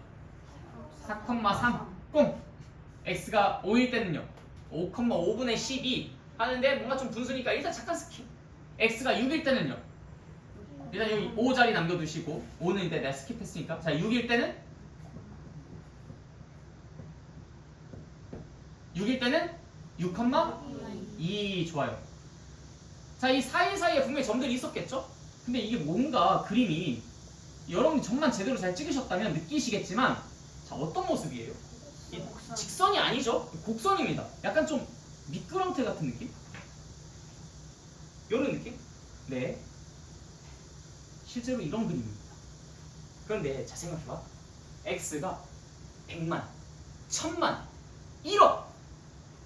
Speaker 1: 4,3 꽁. x가 5일 때는요? 5,5분의 12 하는데 뭔가 좀 분수니까 일단 잠깐 스킵. x가 6일 때는요? 일단 여기 5자리 남겨두시고 5는 이제 내가 스킵했으니까 자 6일 때는 6,2 좋아요. 자, 이 사이사이에 분명히 점들이 있었겠죠? 근데 이게 뭔가 그림이 여러분이 점만 제대로 잘 찍으셨다면 느끼시겠지만 자, 어떤 모습이에요? 이 직선이 아니죠? 곡선입니다. 약간 좀 미끄럼틀 같은 느낌? 이런 느낌? 네. 실제로 이런 그림입니다. 그런데 자 생각해봐. x가 100만, 1000만, 1억,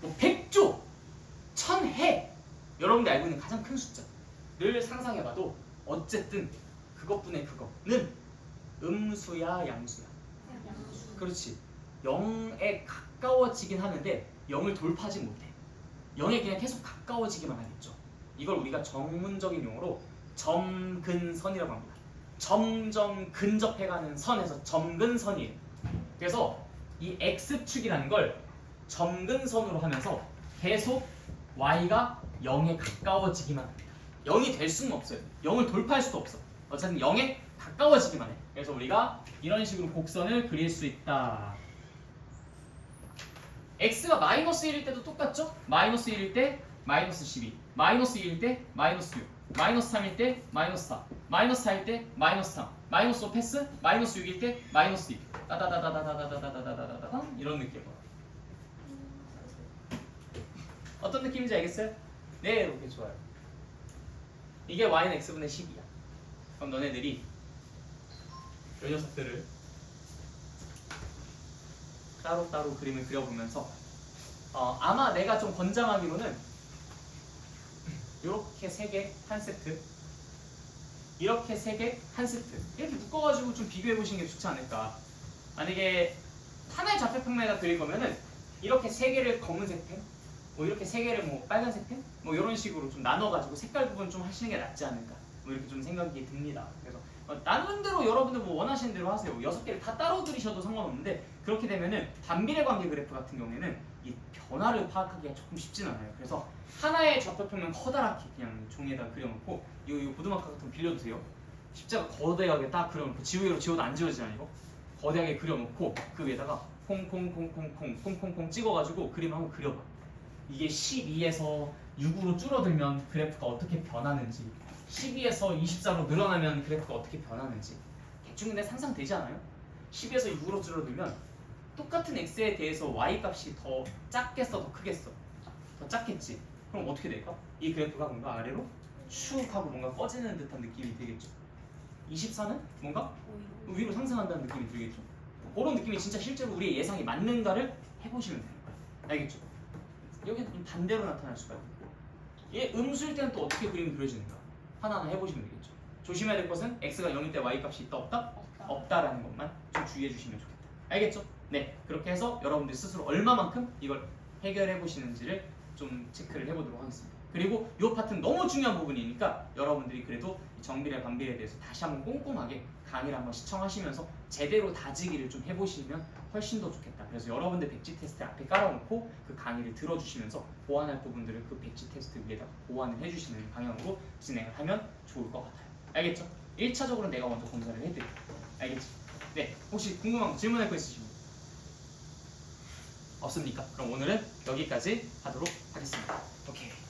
Speaker 1: 뭐 100조, 1000해 여러분들이 알고 있는 가장 큰 숫자를 상상해봐도 어쨌든 그것분의 그거는 음수야 양수야? 그렇지. 0에 가까워지긴 하는데 0을 돌파하지 못해. 0에 그냥 계속 가까워지기만 하겠죠. 이걸 우리가 전문적인 용어로 점근선이라고 합니다. 점점 근접해가는 선에서 점근선이에요. 그래서 이 x축이라는 걸 점근선으로 하면서 계속 y가 0에 가까워지기만 합니다. 0이 될 수는 없어요. 0을 돌파할 수도 없어. 어쨌든 0에 가까워지기만 해. 그래서 우리가 이런 식으로 곡선을 그릴 수 있다. x가 마이너스 1일 때도 똑같죠? 마이너스 1일 때 마이너스 12, 마이너스 2일 때 마이너스 6, 마이너스 3일 때 마이너스 4, 마이너스 4일 때 마이너스 3, 마이너스 5 패스, 마이너스 6일 때 마이너스 2 따다다다다다다다다다다다 이런 느낌으로. 어떤 느낌인지 알겠어요? 네, 이렇게 좋아요. 이게 y는 x분의 10이야. 그럼 너네들이 이 녀석들을 따로따로 그림을 그려보면서 아마 내가 좀 권장하기로는 이렇게 3개 한 세트, 이렇게 3개 한 세트 이렇게 묶어가지고 좀 비교해보시는 게 좋지 않을까. 만약에 하나의 좌표평면에다 그릴 거면은 이렇게 3개를 검은색 펜, 뭐 이렇게 3개를 뭐 빨간색 펜, 뭐 이런 식으로 좀 나눠가지고 색깔 구분 좀 하시는 게 낫지 않을까. 뭐 이렇게 좀 생각이 듭니다. 그래서 나름대로 여러분들 뭐 원하시는 대로 하세요. 6개를 다 따로 그리셔도 상관없는데 그렇게 되면은 반비례 관계 그래프 같은 경우에는 이 변화를 파악하기가 조금 쉽진 않아요. 그래서 하나의 좌표평면 커다랗게 그냥 종이에다 그려놓고 이 보드마커 같은 거 빌려주세요. 십자가 거대하게 딱 그려놓고 지우개로 지워도 안 지워지잖아요. 이거 거대하게 그려놓고 그 위에다가 콩콩콩콩콩 찍어가지고 그림 한번 그려봐. 이게 12에서 6으로 줄어들면 그래프가 어떻게 변하는지, 12에서 24로 늘어나면 그래프가 어떻게 변하는지 대충 근데 상상되지 않아요? 12에서 6으로 줄어들면 똑같은 x에 대해서 y 값이 더 작겠어, 더 크겠어? 더 작겠지. 그럼 어떻게 될까? 이 그래프가 뭔가 아래로 슉 하고 뭔가 꺼지는 듯한 느낌이 들겠죠. 24는 뭔가 위로 상승한다는 느낌이 들겠죠. 그런 느낌이 진짜 실제로 우리의 예상이 맞는가를 해보시면 돼요. 알겠죠? 여기는 좀 반대로 나타날 수가 있고, 얘 음수일 때는 또 어떻게 그림이 그려지는가 하나하나 해보시면 되겠죠. 조심해야 될 것은 x가 0일 때 y 값이 있다 없다? 없다라는 것만 좀 주의해 주시면 좋겠다. 알겠죠? 네, 그렇게 해서 여러분들 스스로 얼마만큼 이걸 해결해 보시는지를 좀 체크를 해보도록 하겠습니다. 그리고 이 파트는 너무 중요한 부분이니까 여러분들이 그래도 정비례 반비례에 대해서 다시 한번 꼼꼼하게 강의를 한번 시청하시면서 제대로 다지기를 좀 해보시면 훨씬 더 좋겠다. 그래서 여러분들 백지 테스트 앞에 깔아놓고 그 강의를 들어주시면서 보완할 부분들을 그 백지 테스트 위에다 보완을 해주시는 방향으로 진행을 하면 좋을 것 같아요. 알겠죠? 1차적으로 내가 먼저 검사를 해드릴게요. 알겠죠? 네, 혹시 궁금한 거 질문할 거 있으시면 없습니까? 그럼 오늘은 여기까지 하도록 하겠습니다. 오케이.